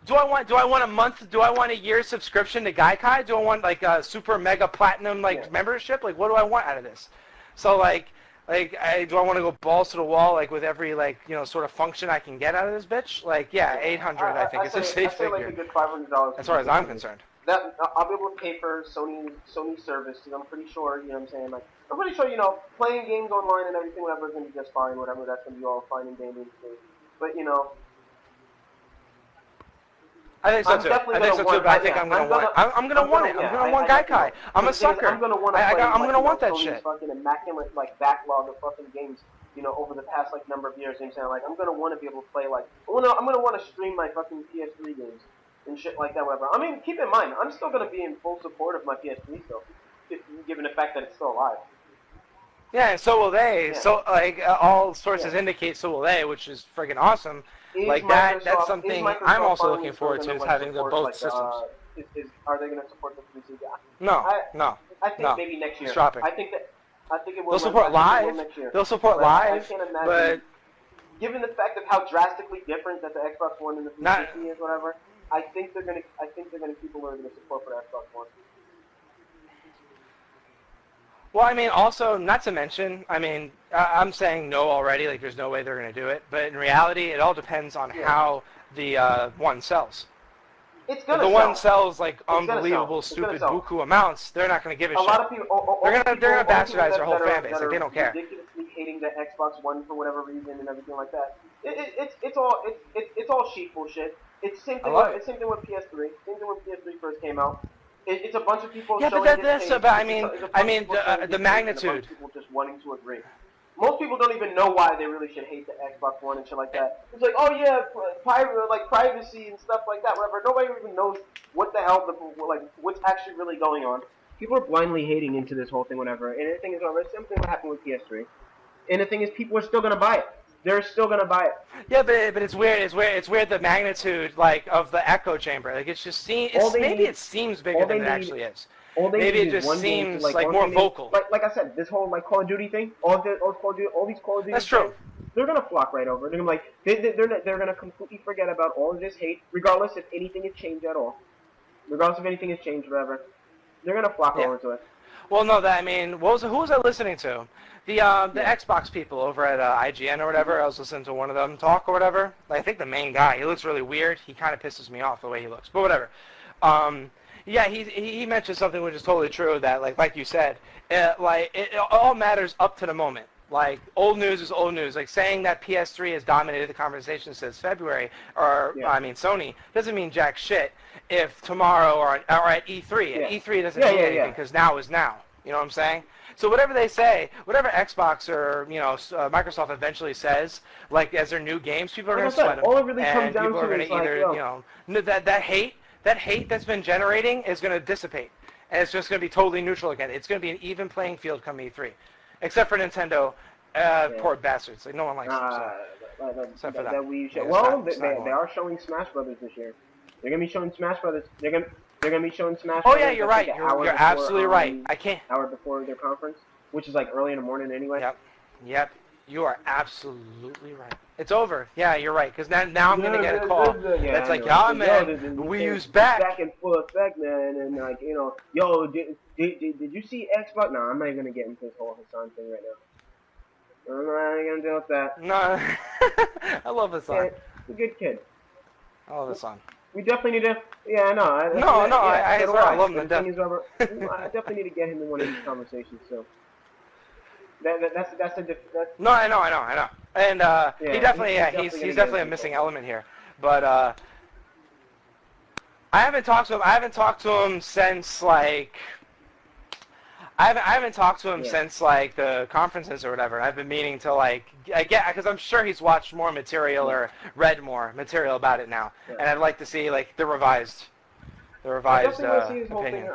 Speaker 2: Do I want a month? Do I want a year subscription to Gaikai? Do I want, like, a super mega platinum, membership? Like, what do I want out of this? So, do I want to go balls to the wall, like, with every, sort of function I can get out of this bitch? Like, yeah, 800, I think. It's a safe figure.
Speaker 1: Like a good $500
Speaker 2: as far as I'm concerned.
Speaker 1: That I'll be able to pay for Sony service, because I'm pretty sure, you know what I'm saying, like, I'm pretty sure, you know, playing games online and everything, whatever, is going to be just fine, whatever, that's going to be all fine and dandy. But, you know...
Speaker 2: I think so too. But I think I'm going to want it. I'm going to want it. I'm going to want Gaikai. I'm a sucker. I'm going to want that shit.
Speaker 1: Fucking immaculate, backlog of fucking games, you know, over the past, number of years, you know what I'm saying, like, I'm going to want to be able to play, I'm going to want to stream my fucking PS3 games. And shit like that, whatever. I mean, keep in mind, I'm still going to be in full support of my PS3 still, given the fact that it's still alive.
Speaker 2: Yeah, and so will they. Yeah. So, all sources indicate so will they, which is friggin' awesome. That's something I'm also looking forward to, is having both systems.
Speaker 1: Are they going to support the 360?
Speaker 2: No.
Speaker 1: I think maybe next year.
Speaker 2: Shopping.
Speaker 1: I think it will.
Speaker 2: They'll support live. They'll support live,
Speaker 1: I can't imagine,
Speaker 2: but...
Speaker 1: Given the fact of how drastically different that the Xbox One and the 360 is, whatever... I think they're gonna keep alerting the support for Xbox One.
Speaker 2: Well, I mean, also, not to mention, I mean, I'm saying no already. Like, there's no way they're gonna do it. But in reality, it all depends on how the one sells.
Speaker 1: It's gonna.
Speaker 2: If the one sells unbelievable, stupid buku amounts, they're not gonna give a shit.
Speaker 1: A lot of people,
Speaker 2: they're gonna bastardize their whole fan base. Like, they don't care.
Speaker 1: Ridiculously hating the Xbox One for whatever reason and everything like that. It's all sheep bullshit. It's same thing with PS3. Same thing when PS3 first came out. It's a bunch of people.
Speaker 2: Yeah,
Speaker 1: showing
Speaker 2: but that's about. I mean, the magnitude.
Speaker 1: People just wanting to agree. Most people don't even know why they really should hate the Xbox One and shit like that. It's like, oh yeah, privacy and stuff like that. Whatever. Nobody even knows what the hell what's actually really going on. People are blindly hating into this whole thing, whatever. And the thing is, it's something that happened with PS3. And the thing is, people are still gonna buy it. They're still gonna buy it.
Speaker 2: Yeah, but it's weird. It's weird the magnitude of the echo chamber. Like, it's just it seems bigger than it actually is. Maybe it just seems more vocal.
Speaker 1: Like I said, this whole Call of Duty thing, all these Call of Duty.
Speaker 2: That's true.
Speaker 1: They're gonna flock right over. They're gonna they're gonna completely forget about all of this hate, regardless if anything has changed at all. Regardless if anything has changed, whatever. They're gonna flock over to it.
Speaker 2: Well, no, that I mean, who was I listening to? The Xbox people over at IGN or whatever. I was listening to one of them talk or whatever. Like, I think the main guy, he looks really weird. He kind of pisses me off the way he looks, but whatever. Yeah, he mentioned something which is totally true. That like you said, it all matters up to the moment. Like, old news is old news. Like, saying that PS3 has dominated the conversation since February, or, I mean, Sony, doesn't mean jack shit if tomorrow or at E3. At E3 doesn't mean anything because now is now. You know what I'm saying? So whatever they say, whatever Xbox or, Microsoft eventually says, like, as their new games, people are going to sweat them.
Speaker 1: All it really comes down
Speaker 2: people are
Speaker 1: to
Speaker 2: going
Speaker 1: is
Speaker 2: to either, that hate that's been generating is going to dissipate. And it's just going to be totally neutral again. It's going to be an even playing field come E3. Except for Nintendo, poor bastards. Like, no one likes them. Except for that.
Speaker 1: Well, they are showing Smash Brothers this year. They're gonna be showing Smash Brothers. They're gonna be showing Smash.
Speaker 2: Oh yeah, you're right. You're absolutely right. I can't.
Speaker 1: Hour before their conference, which is like early in the morning anyway.
Speaker 2: Yep. You are absolutely right. It's over. Yeah, you're right. Because now I'm gonna get a call. That's like, yeah, man, Wii U's back.
Speaker 1: Back in full effect, man, and like, yo, did you see Xbox? No, I'm not even gonna get into this whole Hassan thing right now. I'm not even gonna deal with that.
Speaker 2: No, I love Hassan.
Speaker 1: He's a good kid.
Speaker 2: I love Hassan.
Speaker 1: We definitely need to. Yeah, I know.
Speaker 2: I love him to death.
Speaker 1: I definitely need to get him in one of these conversations. So. That's
Speaker 2: No, I know. And he's definitely a missing element here. But I haven't talked to him since like I haven't talked to him since like the conferences or whatever. I've been meaning to because I'm sure he's watched more material or read more material about it now, and I'd like to see like the revised opinion.
Speaker 1: I want to see the whole thing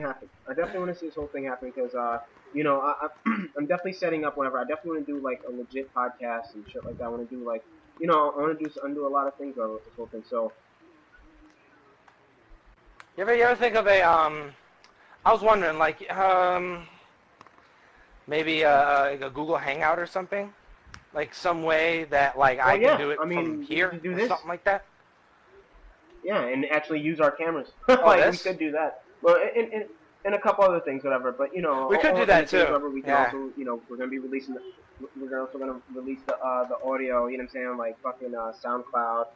Speaker 1: happen. I definitely want to see this whole thing happen because I'm definitely setting up whenever. I definitely want to do like a legit podcast and shit like that. I want to do like I want to do a lot of things with this whole thing. So
Speaker 2: you ever think of a I was wondering like maybe a Google Hangout or something, like some way that like I can do it from here or something like that.
Speaker 1: Yeah, and actually use our cameras. Like we could do that. Well, and a couple other things, whatever. But
Speaker 2: we could do that too.
Speaker 1: We can also, we're gonna be releasing. We're also gonna release the audio. You know what I'm saying? Like fucking SoundCloud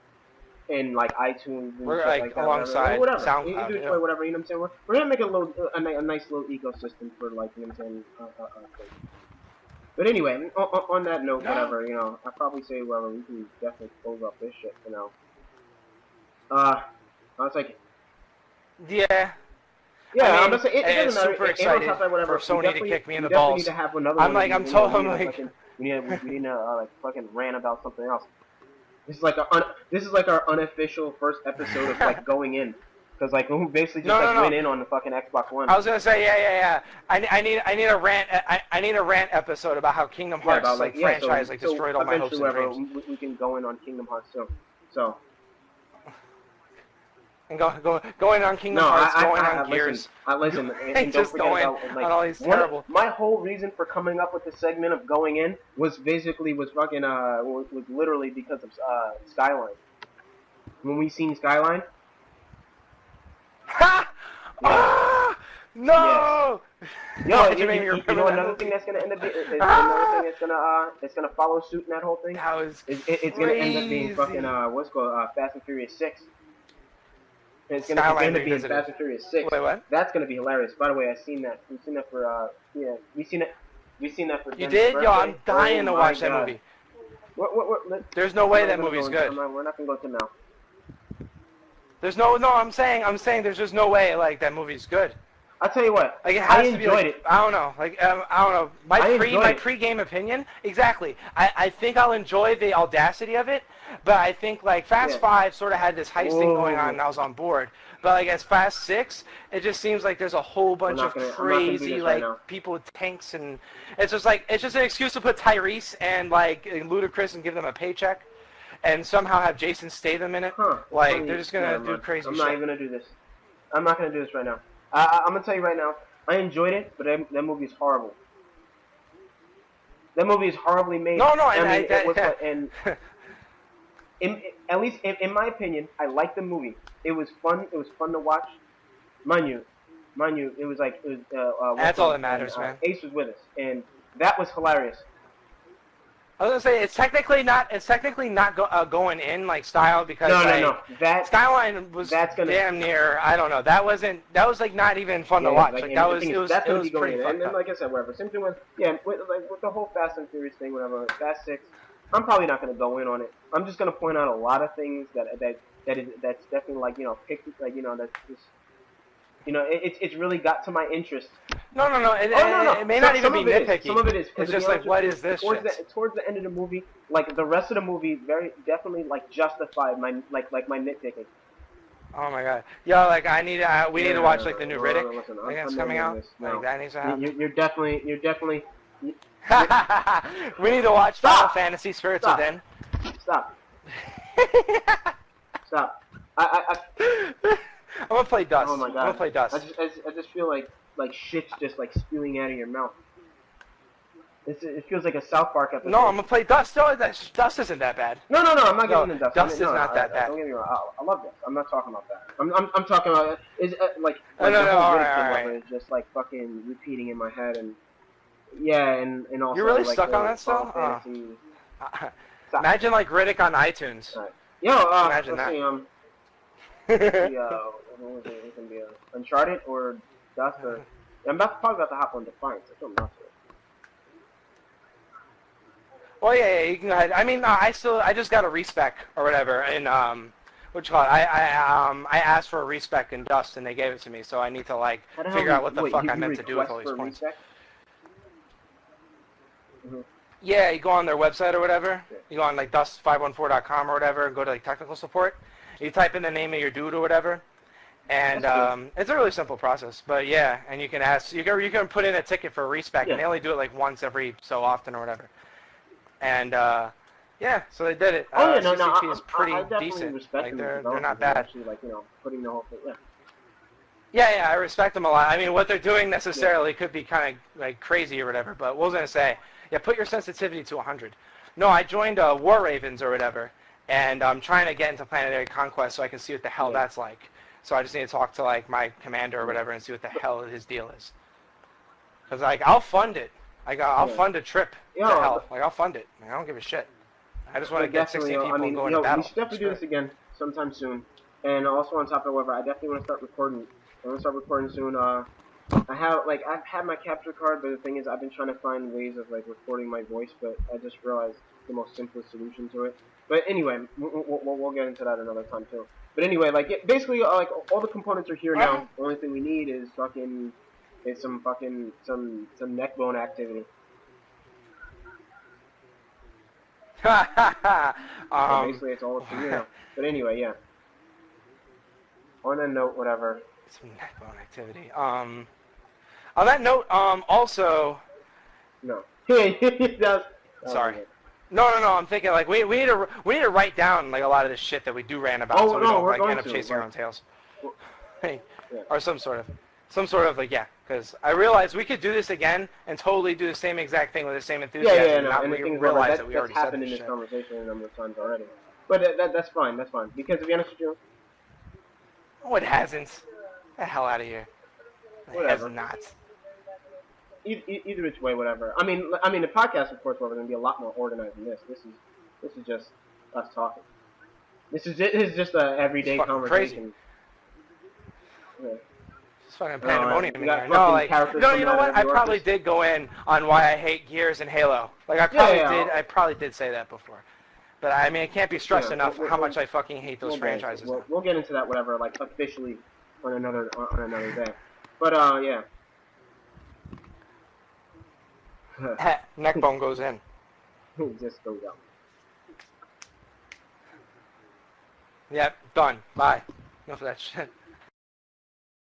Speaker 1: and like iTunes. And
Speaker 2: we're
Speaker 1: shit
Speaker 2: like
Speaker 1: that,
Speaker 2: alongside
Speaker 1: whatever.
Speaker 2: SoundCloud.
Speaker 1: You do whatever. You know what I'm saying? We're gonna make a nice little ecosystem for like you know what I'm saying. But anyway, on that note, whatever. I'll probably say whatever. We can definitely close up this shit for now. I was like,
Speaker 2: yeah.
Speaker 1: Yeah,
Speaker 2: I mean,
Speaker 1: I'm gonna say it doesn't matter.
Speaker 2: Super excited for Sony to kick me in the balls.
Speaker 1: Need to have another
Speaker 2: I'm
Speaker 1: one. We need to like fucking rant about something else. This is like our unofficial first episode of like going in, because like we basically just went in on the fucking Xbox One.
Speaker 2: I was gonna say yeah. I need a rant. I need a rant episode about how Kingdom Hearts franchise destroyed all my hopes and dreams.
Speaker 1: We can go in on Kingdom Hearts too. So.
Speaker 2: And going on Kingdom Hearts, going on Gears.
Speaker 1: Listen,
Speaker 2: and just going on all these terrible.
Speaker 1: My whole reason for coming up with the segment of going in was literally because of Skyline. When we seen Skyline.
Speaker 2: Ha!
Speaker 1: Yeah.
Speaker 2: Ah! No!
Speaker 1: Yes. Yo, another thing that's gonna end up being another thing that's gonna follow suit in that whole thing.
Speaker 2: That was
Speaker 1: it's gonna end up being fucking Fast and Furious 6. It's gonna be in Fast and Furious 6.
Speaker 2: Wait, what?
Speaker 1: That's gonna be hilarious. By the way, I've seen that. We've seen that for we've seen that for.
Speaker 2: You did? Yo, I'm dying to watch that movie.
Speaker 1: What?
Speaker 2: There's no way that movie's good.
Speaker 1: We're not gonna go to now.
Speaker 2: There's no. I'm saying there's just no way like that movie's good.
Speaker 1: I'll tell you what.
Speaker 2: Like it has to be like,
Speaker 1: it.
Speaker 2: I don't know. Like I don't know. My pre-game opinion. Exactly. I think I'll enjoy the audacity of it, but I think like Fast 5 sort of had this heist thing going on, and I was on board. But like as Fast 6, it just seems like there's a whole bunch of crazy people with tanks, and it's just an excuse to put Tyrese and like Ludacris and give them a paycheck, and somehow have Jason Statham in it. Like they're just gonna do crazy shit.
Speaker 1: I'm not even gonna do this. I'm not gonna do this right now. I'm gonna tell you right now. I enjoyed it, but that movie is horrible. That movie is horribly made.
Speaker 2: No,
Speaker 1: at least in my opinion, I liked the movie. It was fun. It was fun to watch. Mind you, mind you, it was
Speaker 2: That's all that matters, man.
Speaker 1: Ace was with us, and that was hilarious.
Speaker 2: I was gonna say it's technically not going in like style because
Speaker 1: no. That
Speaker 2: Skyline was damn near. I don't know. That was like not even fun to watch. Like that was
Speaker 1: that's gonna be going
Speaker 2: pretty
Speaker 1: in. And then like I said, whatever. Same thing with with the whole Fast and Furious thing, whatever. Fast 6. I'm probably not gonna go in on it. I'm just gonna point out a lot of things that's definitely like picked like that's just it's really got to my interest.
Speaker 2: No. It may not even be nitpicky.
Speaker 1: Some of it is.
Speaker 2: It's just like, what is this shit?
Speaker 1: Towards the end of the movie, like the rest of the movie, very definitely like justified my my nitpicking.
Speaker 2: Oh my god, yo, like we need to watch like the new Riddick.
Speaker 1: Listen,
Speaker 2: I think that's coming out. Like that needs to happen.
Speaker 1: You're definitely.
Speaker 2: We need to watch Final Fantasy Spirits Within.
Speaker 1: Stop. Stop.
Speaker 2: I'm gonna play Dust.
Speaker 1: Oh my god.
Speaker 2: I'm gonna play Dust.
Speaker 1: I just feel like shit's just like spewing out of your mouth. It feels like a South Park episode.
Speaker 2: No, I'm gonna play Dust. No, Dust isn't that bad.
Speaker 1: No, I'm not getting into Dust.
Speaker 2: Dust is not that bad.
Speaker 1: Don't get me wrong. I love Dust. I'm not talking about that. I'm talking about like
Speaker 2: no,
Speaker 1: the whole
Speaker 2: all
Speaker 1: Riddick
Speaker 2: right.
Speaker 1: thing of it is just like fucking repeating in my head and and also
Speaker 2: You're really
Speaker 1: like,
Speaker 2: stuck on that still? Imagine like Riddick on iTunes.
Speaker 1: Right. Yo,
Speaker 2: imagine that.
Speaker 1: What was it gonna be? Uncharted or Dust or I'm probably about to hop on Defiance. That's what I'm not sure.
Speaker 2: Well, yeah, you can go ahead. I mean, I just got a respec or whatever, and what you call it? I asked for a respec in Dust, and they gave it to me, so I need to like figure out what the fuck I meant to do with all these points.
Speaker 1: Mm-hmm.
Speaker 2: Yeah, you go on their website or whatever. You go on like dust514.com or whatever, and go to like technical support. You type in the name of your dude or whatever, and it's a really simple process. But yeah, and you can ask, you can put in a ticket for a respec, and they only do it like once every so often or whatever. And yeah, so they did it. CCP is pretty decent. Like they're not bad.
Speaker 1: Actually, like putting the whole thing.
Speaker 2: Yeah, I respect them a lot. I mean, what they're doing necessarily could be kind of like crazy or whatever. But what was I gonna say? Yeah, put your sensitivity to 100. No, I joined War Ravens or whatever, and I'm trying to get into Planetary Conquest so I can see what the hell that's like. So I just need to talk to like my commander or whatever and see what the hell his deal is. Cause like I'll fund it. I'll fund a trip to hell. Like I'll fund it. Like, I don't give a shit. I just want to get 16 people and go into battle.
Speaker 1: We should definitely do this again sometime soon. And also on top of whatever, I definitely want to start recording. I want to start recording soon. I've had my capture card, but the thing is, I've been trying to find ways of like recording my voice, but I just realized the most simplest solution to it. But anyway, we'll get into that another time too. But anyway, like basically, like all the components are here now. The only thing we need is some NeckBone activity. So basically, it's all up to you now. But anyway, yeah. On that note, whatever.
Speaker 2: Some NeckBone activity. On that note, also.
Speaker 1: No. It does.
Speaker 2: Sorry. No. I'm thinking like we need to write down like a lot of the shit that we do rant about, so we don't like end up chasing our own tails. Or some sort of like because I realized we could do this again and totally do the same exact thing with the same enthusiasm.
Speaker 1: And the thing
Speaker 2: realize that we already
Speaker 1: happened
Speaker 2: said
Speaker 1: in this conversation a number of times already. But that's fine. That's fine. Because to be honest with you.
Speaker 2: Oh, it hasn't. Get the hell out of here. It has not.
Speaker 1: Either which way, whatever. I mean, the podcast, of course, we're going to be a lot more organized than this. This is just us talking. This is just a everyday conversation.
Speaker 2: Crazy. Yeah. It's fucking pandemonium in here. No, like, you know what? I probably did go in on why I hate Gears and Halo. Like, I probably did say that before. But I mean, it can't be stressed enough how much I fucking hate those franchises.
Speaker 1: We'll get into that, whatever, like officially on another day. But yeah.
Speaker 2: NeckBone goes in.
Speaker 1: It just goes out.
Speaker 2: Yep, done. Bye. Enough of that shit.